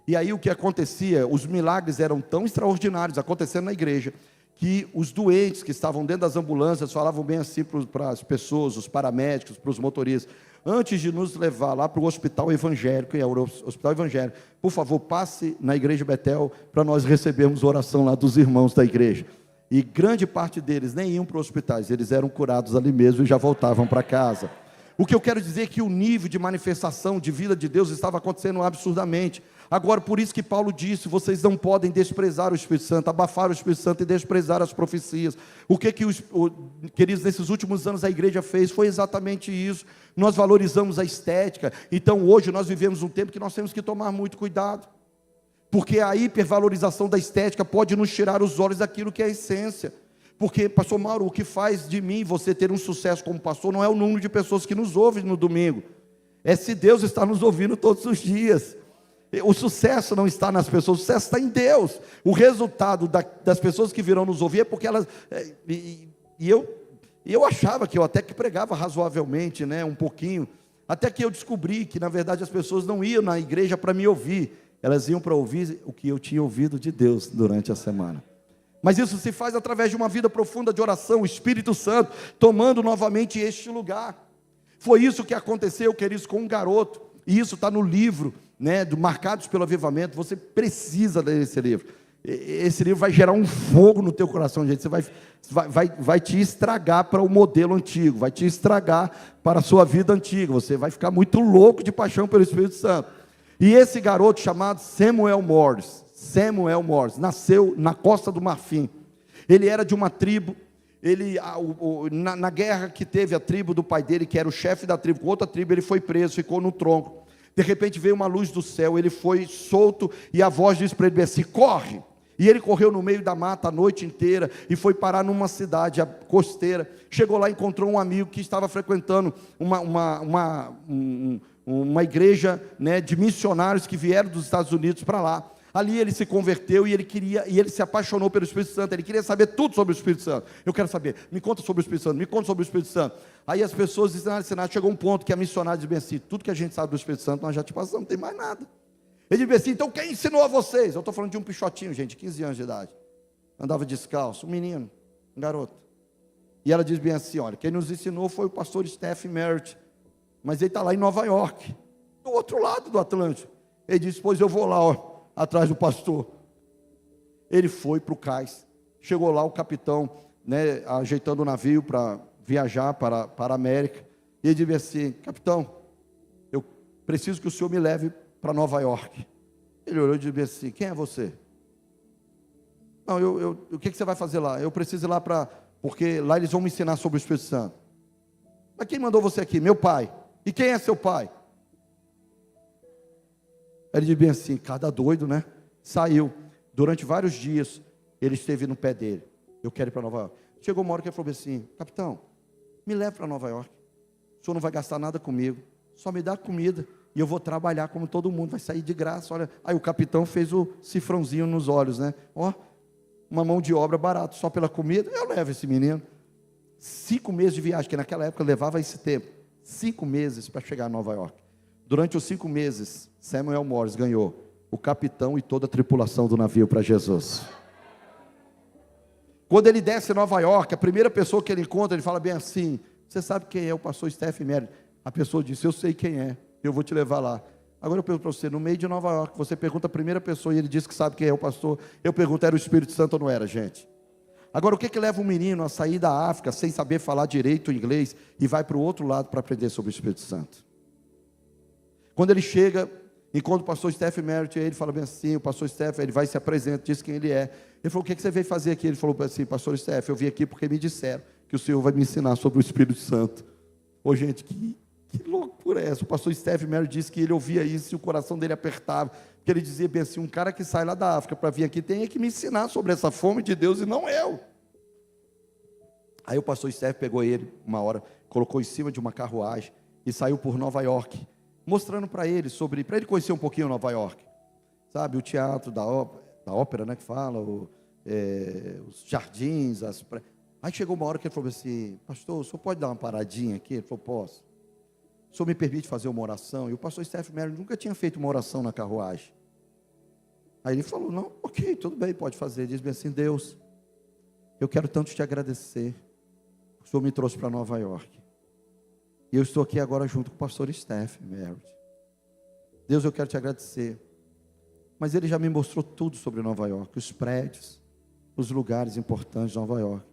Speaker 2: E aí o que acontecia, os milagres eram tão extraordinários acontecendo na igreja, que os doentes que estavam dentro das ambulâncias falavam bem assim para as pessoas, os paramédicos, para os motoristas, antes de nos levar lá para o hospital evangélico, e é o hospital evangélico, por favor, passe na igreja Betel, para nós recebermos oração lá dos irmãos da igreja. E grande parte deles nem iam para os hospitais, eles eram curados ali mesmo e já voltavam para casa. O que eu quero dizer é que o nível de manifestação de vida de Deus estava acontecendo absurdamente. Agora, por isso que Paulo disse, vocês não podem desprezar o Espírito Santo, abafar o Espírito Santo e desprezar as profecias. Queridos, nesses últimos anos a igreja fez, foi exatamente isso. Nós valorizamos a estética, então hoje nós vivemos um tempo que nós temos que tomar muito cuidado, porque a hipervalorização da estética pode nos tirar os olhos daquilo que é a essência. Porque, pastor Mauro, o que faz de mim você ter um sucesso como pastor, não é o número de pessoas que nos ouvem no domingo, é se Deus está nos ouvindo todos os dias. O sucesso não está nas pessoas, o sucesso está em Deus. O resultado das pessoas que virão nos ouvir é porque elas... eu achava que eu até que pregava razoavelmente, um pouquinho, até que eu descobri que na verdade as pessoas não iam na igreja para me ouvir, elas iam para ouvir o que eu tinha ouvido de Deus durante a semana. Mas isso se faz através de uma vida profunda de oração, o Espírito Santo tomando novamente este lugar. Foi isso que aconteceu, queridos, com um garoto, e isso está no livro, do Marcados pelo Avivamento. Você precisa ler esse livro. Esse livro vai gerar um fogo no teu coração, gente. Você vai te estragar para o modelo antigo, vai te estragar para a sua vida antiga. Você vai ficar muito louco de paixão pelo Espírito Santo. E esse garoto chamado Samuel Morris, nasceu na Costa do Marfim. Ele era de uma tribo. Na guerra que teve a tribo do pai dele, que era o chefe da tribo, com outra tribo, ele foi preso, ficou no tronco. De repente veio uma luz do céu, ele foi solto, e a voz disse para ele assim, corre. E ele correu no meio da mata a noite inteira, e foi parar numa cidade costeira. Chegou lá e encontrou um amigo que estava frequentando uma igreja, de missionários que vieram dos Estados Unidos para lá. Ali ele se converteu e ele se apaixonou pelo Espírito Santo. Ele queria saber tudo sobre o Espírito Santo. Eu quero saber, me conta sobre o Espírito Santo, me conta sobre o Espírito Santo. Aí as pessoas dizem, chegou um ponto que a missionária diz bem assim, tudo que a gente sabe do Espírito Santo, nós já te passamos, não tem mais nada. Ele diz bem assim, então quem ensinou a vocês? Eu estou falando de um pichotinho, gente, 15 anos de idade. Andava descalço, um menino, um garoto. E ela diz bem assim, olha, quem nos ensinou foi o pastor Stephen Merritt, mas ele está lá em Nova York, do outro lado do Atlântico. Ele disse, pois eu vou lá, atrás do pastor. Ele foi para o cais, chegou lá o capitão, ajeitando o navio para viajar para a América, e ele disse assim, capitão, eu preciso que o senhor me leve para Nova York. Ele olhou e disse assim, quem é você? Não, o que você vai fazer lá? Eu preciso ir lá porque lá eles vão me ensinar sobre o Espírito Santo. Mas quem mandou você aqui? Meu pai. E quem é seu pai? Ele disse bem assim, cada doido, saiu, durante vários dias, ele esteve no pé dele, eu quero ir para Nova York. Chegou uma hora que ele falou assim, capitão, me leve para Nova York, o senhor não vai gastar nada comigo, só me dá comida, e eu vou trabalhar como todo mundo, vai sair de graça, olha. Aí o capitão fez o cifrãozinho nos olhos, uma mão de obra barata, só pela comida, eu levo esse menino. 5 meses de viagem, que naquela época levava esse tempo, 5 meses para chegar a Nova York. Durante os 5 meses, Samuel Morris ganhou o capitão e toda a tripulação do navio para Jesus. Quando ele desce em Nova York, a primeira pessoa que ele encontra, ele fala bem assim: você sabe quem é o pastor Stephen Merritt? A pessoa disse: eu sei quem é, eu vou te levar lá. Agora eu pergunto para você, no meio de Nova York, você pergunta a primeira pessoa e ele diz que sabe quem é o pastor. Eu pergunto, era o Espírito Santo ou não era, gente? Agora, o que leva um menino a sair da África sem saber falar direito o inglês e vai para o outro lado para aprender sobre o Espírito Santo? Quando ele chega, encontra o pastor Stephen Merritt, ele fala bem assim, o pastor Stephen, ele vai se apresenta, diz quem ele é. Ele falou: o que você veio fazer aqui? Ele falou assim: pastor Stephen, eu vim aqui porque me disseram que o Senhor vai me ensinar sobre o Espírito Santo. Ô gente, que loucura é essa? O pastor Stephen Merritt disse que ele ouvia isso e o coração dele apertava, porque ele dizia bem assim: um cara que sai lá da África para vir aqui tem que me ensinar sobre essa fome de Deus e não eu. Aí o pastor Stephen pegou ele uma hora, colocou em cima de uma carruagem e saiu por Nova York, mostrando para ele para ele conhecer um pouquinho Nova York, sabe, o teatro da ópera, né, que fala, os jardins, Aí chegou uma hora que ele falou assim: pastor, o senhor pode dar uma paradinha aqui? Ele falou: posso. O senhor me permite fazer uma oração? E o pastor Stephen Merritt nunca tinha feito uma oração na carruagem. Aí ele falou: não, ok, tudo bem, pode fazer. Ele disse assim: Deus, eu quero tanto te agradecer. O senhor me trouxe para Nova York. E eu estou aqui agora junto com o pastor Stephen Merritt. Deus, eu quero te agradecer. Mas ele já me mostrou tudo sobre Nova York, os prédios, os lugares importantes de Nova York.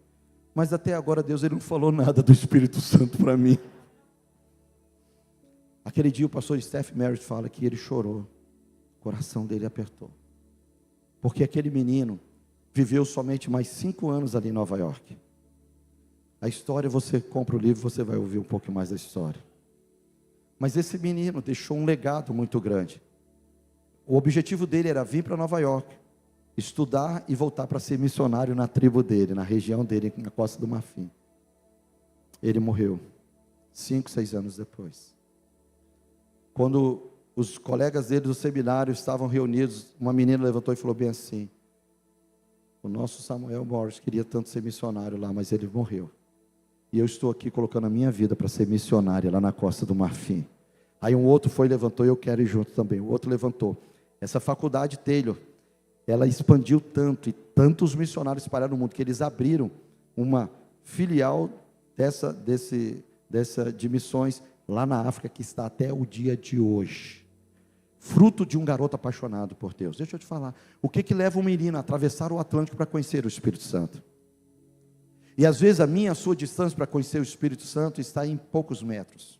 Speaker 2: Mas até agora, Deus, ele não falou nada do Espírito Santo para mim. Aquele dia o pastor Stephen Merritt fala que ele chorou, o coração dele apertou, porque aquele menino viveu somente mais 5 anos ali em Nova York. A história, você compra o livro, você vai ouvir um pouco mais da história. Mas esse menino deixou um legado muito grande. O objetivo dele era vir para Nova York, estudar e voltar para ser missionário na tribo dele, na região dele, na Costa do Marfim. Ele morreu 5, 6 anos depois. Quando os colegas dele do seminário estavam reunidos, uma menina levantou e falou bem assim: o nosso Samuel Morris queria tanto ser missionário lá, mas ele morreu. E eu estou aqui colocando a minha vida para ser missionária lá na Costa do Marfim. Aí um outro foi e levantou: eu quero ir junto também. O outro levantou. Essa faculdade Taylor, ela expandiu tanto, e tantos missionários espalharam no mundo, que eles abriram uma filial de missões lá na África, que está até o dia de hoje. Fruto de um garoto apaixonado por Deus. Deixa eu te falar, o que leva um menino a atravessar o Atlântico para conhecer o Espírito Santo? E às vezes a sua distância para conhecer o Espírito Santo está em poucos metros.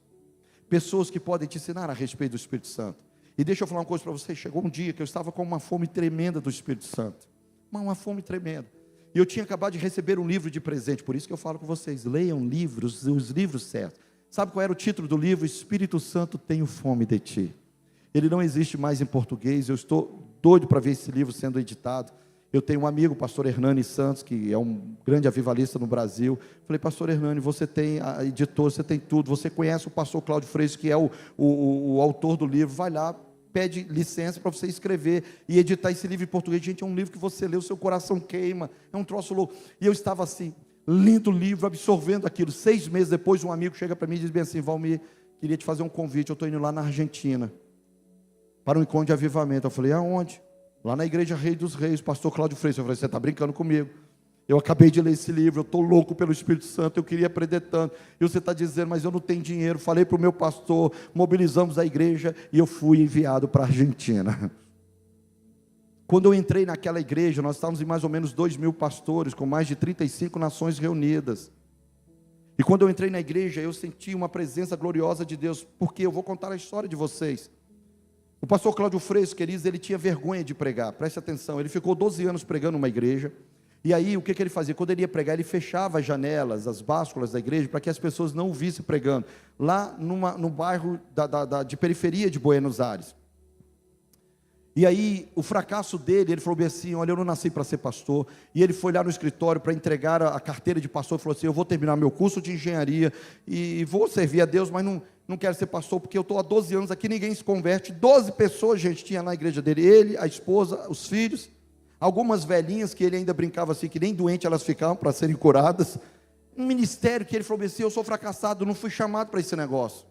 Speaker 2: Pessoas que podem te ensinar a respeito do Espírito Santo. E deixa eu falar uma coisa para você: chegou um dia que eu estava com uma fome tremenda do Espírito Santo, uma fome tremenda, e eu tinha acabado de receber um livro de presente. Por isso que eu falo com vocês, leiam livros, os livros certos. Sabe qual era o título do livro? Espírito Santo, tenho fome de ti. Ele não existe mais em português. Eu estou doido para ver esse livro sendo editado. Eu tenho um amigo, o pastor Hernani Santos, que é um grande avivalista no Brasil. Falei: pastor Hernani, você tem a editora, você tem tudo, você conhece o pastor Cláudio Freire, que é o autor do livro, vai lá, pede licença para você escrever e editar esse livro em português. Gente, é um livro que você lê, o seu coração queima, é um troço louco. E eu estava assim, lendo o livro, absorvendo aquilo. 6 meses depois, um amigo chega para mim e diz bem assim: Valmir, queria te fazer um convite, eu estou indo lá na Argentina, para um encontro de avivamento. Eu falei: aonde? Lá na igreja Rei dos Reis, pastor Cláudio Freire. Eu falei: você está brincando comigo? Eu acabei de ler esse livro, eu estou louco pelo Espírito Santo, eu queria aprender tanto. E você está dizendo: mas eu não tenho dinheiro. Falei para o meu pastor, mobilizamos a igreja e eu fui enviado para a Argentina. Quando eu entrei naquela igreja, nós estávamos em mais ou menos 2.000 pastores, com mais de 35 nações reunidas. E quando eu entrei na igreja, eu senti uma presença gloriosa de Deus, porque eu vou contar a história de vocês. O pastor Cláudio Freire, queridos, ele tinha vergonha de pregar, preste atenção, ele ficou 12 anos pregando numa igreja. E aí, o que ele fazia? Quando ele ia pregar, ele fechava as janelas, as básculas da igreja, para que as pessoas não o vissem pregando, lá no bairro de periferia de Buenos Aires. E aí, o fracasso dele, ele falou bem assim: olha, eu não nasci para ser pastor. E ele foi lá no escritório para entregar a carteira de pastor, e falou assim: eu vou terminar meu curso de engenharia, e vou servir a Deus, mas não quero ser pastor, porque eu estou há 12 anos aqui, ninguém se converte. 12 pessoas, gente, tinha na igreja dele, ele, a esposa, os filhos. algumas velhinhas que ele ainda brincava assim, que nem doente elas ficavam para serem curadas, um ministério que ele falou assim, eu sou fracassado, não fui chamado para esse negócio.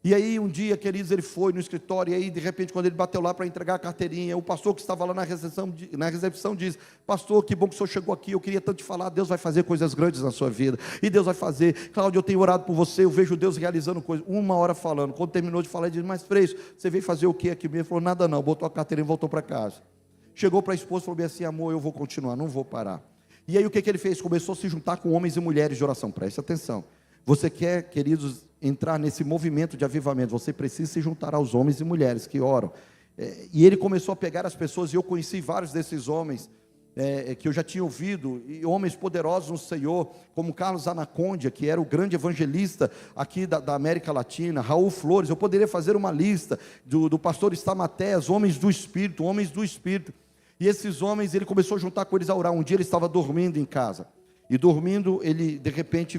Speaker 2: E aí um dia, queridos, ele foi no escritório, e aí de repente quando ele bateu lá para entregar a carteirinha, o pastor que estava lá na recepção disse, pastor, que bom que o senhor chegou aqui, eu queria tanto te falar, Deus vai fazer coisas grandes na sua vida, e Deus vai fazer, Cláudio, eu tenho orado por você, eu vejo Deus realizando coisas, 1 hora falando, quando terminou de falar, ele disse, mas Freixo, você veio fazer o que aqui mesmo? Ele falou, nada não, botou a carteirinha e voltou para casa. Chegou para a esposa e falou bem assim, amor, eu vou continuar, não vou parar. E aí o que ele fez? Começou a se juntar com homens e mulheres de oração, preste atenção. Você quer, queridos, entrar nesse movimento de avivamento, você precisa se juntar aos homens e mulheres que oram. E ele começou a pegar as pessoas, e eu conheci vários desses homens, que eu já tinha ouvido, e homens poderosos no Senhor, como Carlos Anacondia, que era o grande evangelista aqui da América Latina, Raul Flores, eu poderia fazer uma lista, do pastor Stamatés, homens do Espírito, e esses homens, ele começou a juntar com eles a orar. Um dia ele estava dormindo em casa, e dormindo, ele de repente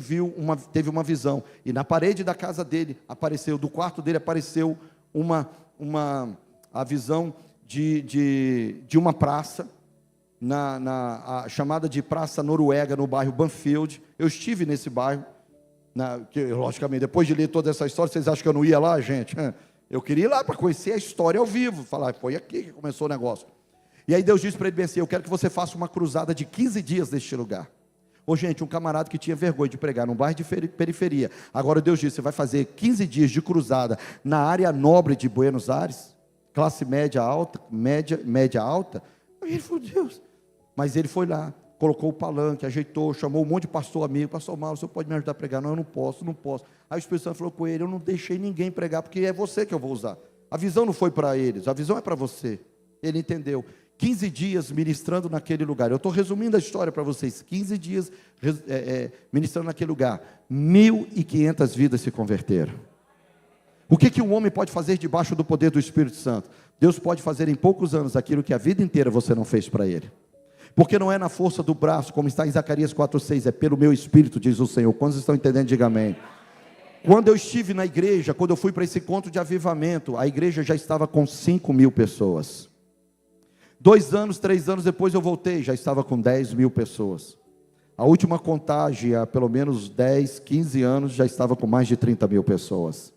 Speaker 2: teve uma visão, e na parede da casa dele, do quarto dele apareceu a visão de uma praça, chamada de Praça Noruega, no bairro Banfield. Eu estive nesse bairro, logicamente, depois de ler toda essa história, vocês acham que eu não ia lá, gente? Eu queria ir lá para conhecer a história ao vivo, falar, foi aqui que começou o negócio. E aí Deus disse para ele bem assim, eu quero que você faça uma cruzada de 15 dias neste lugar. Gente, um camarada que tinha vergonha de pregar num bairro de periferia, agora Deus disse, você vai fazer 15 dias de cruzada na área nobre de Buenos Aires, classe média alta, média alta. Aí ele falou, Deus, mas ele foi lá, colocou o palanque, ajeitou, chamou um monte de pastor amigo, pastor Mauro, você pode me ajudar a pregar? Não, eu não posso. Aí o Espírito Santo falou com ele, eu não deixei ninguém pregar, porque é você que eu vou usar. A visão não foi para eles, a visão é para você. Ele entendeu. 15 dias ministrando naquele lugar, eu estou resumindo a história para vocês, 15 dias ministrando naquele lugar, 1.500 vidas se converteram. O que um homem pode fazer debaixo do poder do Espírito Santo? Deus pode fazer em poucos anos aquilo que a vida inteira você não fez para Ele, porque não é na força do braço, como está em Zacarias 4,6, é pelo meu Espírito, diz o Senhor. Quantos estão entendendo? Diga amém. Quando eu estive na igreja, quando eu fui para esse encontro de avivamento, a igreja já estava com 5.000 pessoas. 2 anos, 3 anos depois eu voltei, já estava com 10.000 pessoas. A última contagem, há pelo menos 10, 15 anos, já estava com mais de 30.000 pessoas.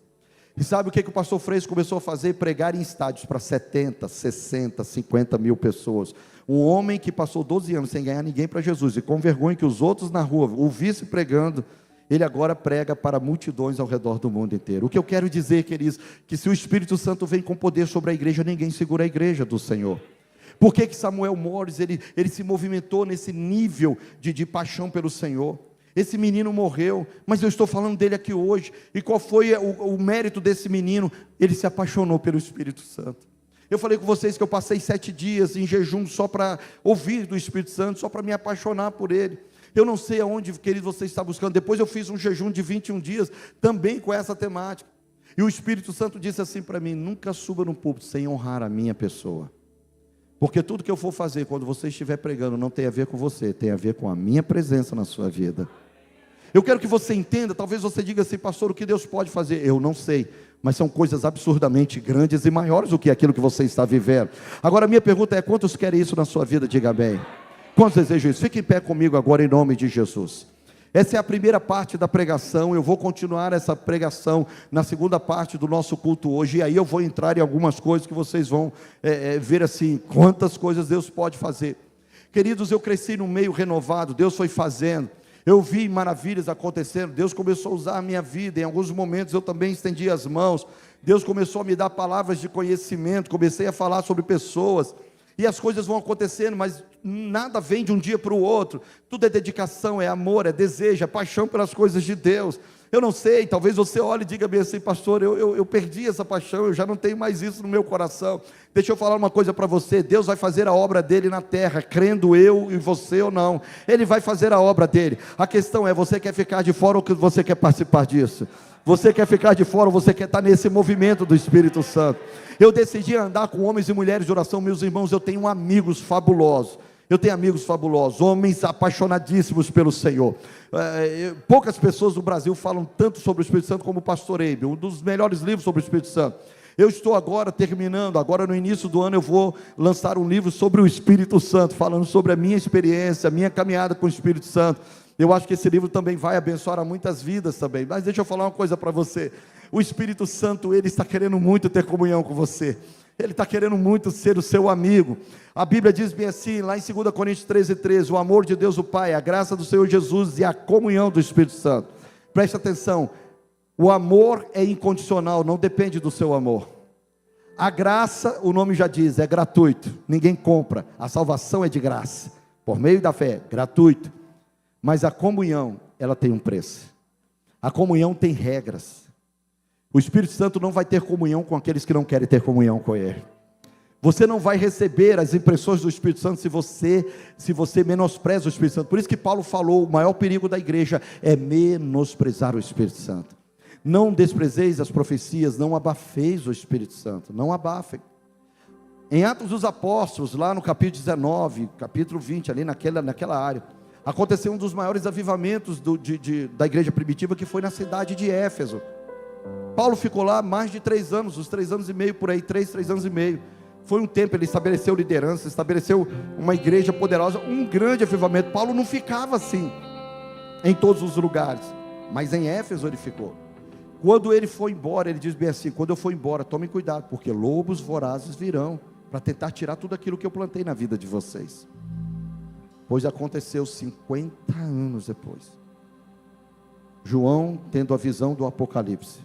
Speaker 2: E sabe o que o pastor Freixo começou a fazer? Pregar em estádios para 70, 60, 50.000 pessoas. Um homem que passou 12 anos sem ganhar ninguém para Jesus, e com vergonha que os outros na rua o vissem pregando, ele agora prega para multidões ao redor do mundo inteiro. O que eu quero dizer, queridos, que se o Espírito Santo vem com poder sobre a igreja, ninguém segura a igreja do Senhor. Por que Samuel Mores, ele se movimentou nesse nível de paixão pelo Senhor? Esse menino morreu, mas eu estou falando dele aqui hoje. E qual foi o mérito desse menino? Ele se apaixonou pelo Espírito Santo. Eu falei com vocês que eu passei 7 dias em jejum só para ouvir do Espírito Santo, só para me apaixonar por ele. Eu não sei aonde, querido, você está buscando. Depois eu fiz um jejum de 21 dias, também com essa temática. E o Espírito Santo disse assim para mim, nunca suba no púlpito sem honrar a minha pessoa. Porque tudo que eu for fazer quando você estiver pregando não tem a ver com você, tem a ver com a minha presença na sua vida. Eu quero que você entenda, talvez você diga assim, pastor, o que Deus pode fazer? Eu não sei, mas são coisas absurdamente grandes e maiores do que aquilo que você está vivendo. Agora a minha pergunta é, quantos querem isso na sua vida? Diga amém. Quantos desejam isso? Fique em pé comigo agora em nome de Jesus. Essa é a primeira parte da pregação, eu vou continuar essa pregação na segunda parte do nosso culto hoje, e aí eu vou entrar em algumas coisas que vocês vão ver assim, quantas coisas Deus pode fazer. Queridos, eu cresci num meio renovado, Deus foi fazendo, eu vi maravilhas acontecendo, Deus começou a usar a minha vida, em alguns momentos eu também estendi as mãos, Deus começou a me dar palavras de conhecimento, comecei a falar sobre pessoas, e as coisas vão acontecendo, mas nada vem de um dia para o outro, tudo é dedicação, é amor, é desejo, é paixão pelas coisas de Deus. Eu não sei, talvez você olhe e diga bem assim, pastor, eu perdi essa paixão, eu já não tenho mais isso no meu coração. Deixa eu falar uma coisa para você, Deus vai fazer a obra dele na terra, crendo eu e você ou não, Ele vai fazer a obra dele. A questão é, você quer ficar de fora ou você quer participar disso? Você quer ficar de fora ou você quer estar nesse movimento do Espírito Santo? Eu decidi andar com homens e mulheres de oração, meus irmãos, eu tenho amigos fabulosos. Eu tenho amigos fabulosos, homens apaixonadíssimos pelo Senhor. Poucas pessoas do Brasil falam tanto sobre o Espírito Santo como o pastor Eibe, um dos melhores livros sobre o Espírito Santo. Eu estou agora terminando, agora no início do ano eu vou lançar um livro sobre o Espírito Santo, falando sobre a minha experiência, a minha caminhada com o Espírito Santo. Eu acho que esse livro também vai abençoar a muitas vidas também. Mas deixa eu falar uma coisa para você. O Espírito Santo, ele está querendo muito ter comunhão com você. Ele está querendo muito ser o seu amigo. A Bíblia diz bem assim, lá em 2 Coríntios 13:13, o amor de Deus o Pai, a graça do Senhor Jesus e a comunhão do Espírito Santo. Preste atenção, o amor é incondicional, não depende do seu amor. A graça, o nome já diz, é gratuito, ninguém compra. A salvação é de graça, por meio da fé, gratuito. Mas a comunhão, ela tem um preço. A comunhão tem regras. O Espírito Santo não vai ter comunhão com aqueles que não querem ter comunhão com Ele. Você não vai receber as impressões do Espírito Santo se você menospreza o Espírito Santo. Por isso que Paulo falou, o maior perigo da igreja é menosprezar o Espírito Santo. Não desprezeis as profecias, não abafeis o Espírito Santo, não abafem. Em Atos dos Apóstolos, lá no capítulo 19, capítulo 20, ali naquela área, aconteceu um dos maiores avivamentos da igreja primitiva, que foi na cidade de Éfeso. Paulo ficou lá mais de 3 anos, uns 3 anos e meio por aí, 3 anos e meio. Foi um tempo, ele estabeleceu liderança, estabeleceu uma igreja poderosa, um grande avivamento. Paulo não ficava assim, em todos os lugares, mas em Éfeso ele ficou. Quando ele foi embora, ele diz bem assim, quando eu for embora, tomem cuidado, porque lobos vorazes virão, para tentar tirar tudo aquilo que eu plantei na vida de vocês. Pois aconteceu 50 anos depois, João tendo a visão do Apocalipse,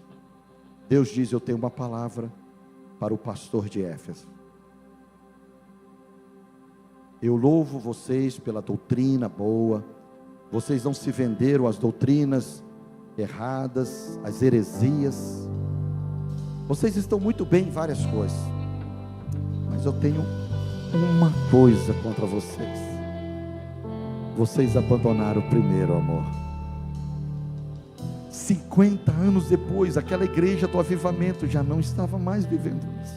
Speaker 2: Deus diz, eu tenho uma palavra para o pastor de Éfeso. Eu louvo vocês pela doutrina boa, vocês não se venderam às doutrinas erradas, às heresias, vocês estão muito bem em várias coisas, mas eu tenho uma coisa contra vocês: vocês abandonaram o primeiro amor. 50 anos depois, aquela igreja do avivamento já não estava mais vivendo isso.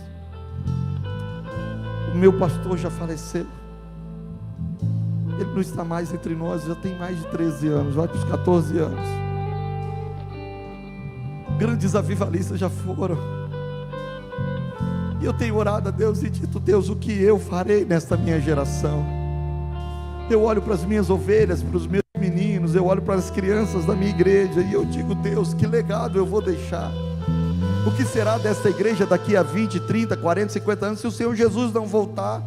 Speaker 2: O meu pastor já faleceu, ele não está mais entre nós, já tem mais de 13 anos, vai para os 14 anos. Grandes avivalistas já foram, e eu tenho orado a Deus e dito, Deus, o que eu farei nesta minha geração? Eu olho para as minhas ovelhas, para os meus meninos, eu olho para as crianças da minha igreja, e eu digo, Deus, que legado eu vou deixar? O que será desta igreja daqui a 20, 30, 40, 50 anos, se o Senhor Jesus não voltar?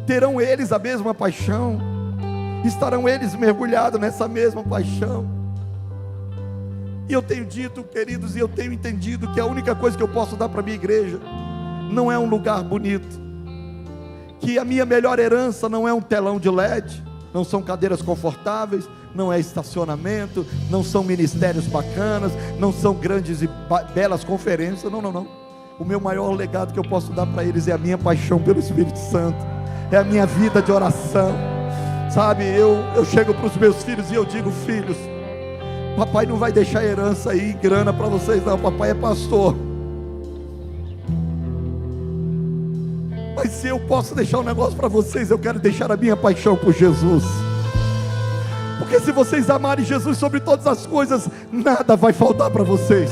Speaker 2: Terão eles a mesma paixão? Estarão eles mergulhados nessa mesma paixão? E eu tenho dito, queridos, e eu tenho entendido que a única coisa que eu posso dar para a minha igreja não é um lugar bonito, que a minha melhor herança não é um telão de LED, não são cadeiras confortáveis, não é estacionamento, não são ministérios bacanas, não são grandes e belas conferências, não. O meu maior legado que eu posso dar para eles é a minha paixão pelo Espírito Santo, é a minha vida de oração, sabe? Eu chego para os meus filhos e eu digo, filhos, papai não vai deixar herança aí, grana para vocês não, papai é pastor. Mas se eu posso deixar um negócio para vocês, eu quero deixar a minha paixão por Jesus. Porque se vocês amarem Jesus sobre todas as coisas, nada vai faltar para vocês.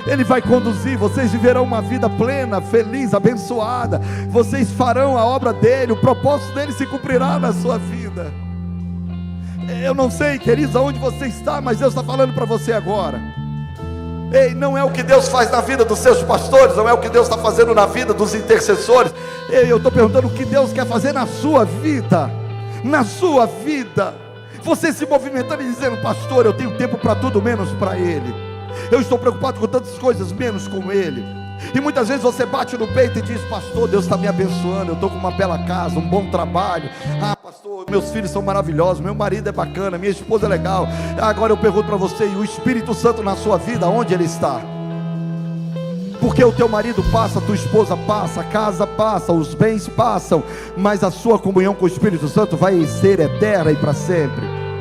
Speaker 2: Ele vai conduzir, vocês viverão uma vida plena, feliz, abençoada. Vocês farão a obra dele, o propósito dele se cumprirá na sua vida. Eu não sei, queridos, aonde você está, mas Deus está falando para você agora. Ei, não é o que Deus faz na vida dos seus pastores, não é o que Deus está fazendo na vida dos intercessores. Ei, eu estou perguntando o que Deus quer fazer na sua vida. Na sua vida. Você se movimentando e dizendo, pastor, eu tenho tempo para tudo menos para Ele. Eu estou preocupado com tantas coisas menos com Ele. E muitas vezes você bate no peito e diz, pastor, Deus está me abençoando, eu estou com uma bela casa, um bom trabalho. Ah, pastor, meus filhos são maravilhosos, meu marido é bacana, minha esposa é legal. Agora eu pergunto para você, e o Espírito Santo na sua vida, onde ele está? Porque o teu marido passa, a tua esposa passa, a casa passa, os bens passam, mas a sua comunhão com o Espírito Santo vai ser eterna e para sempre.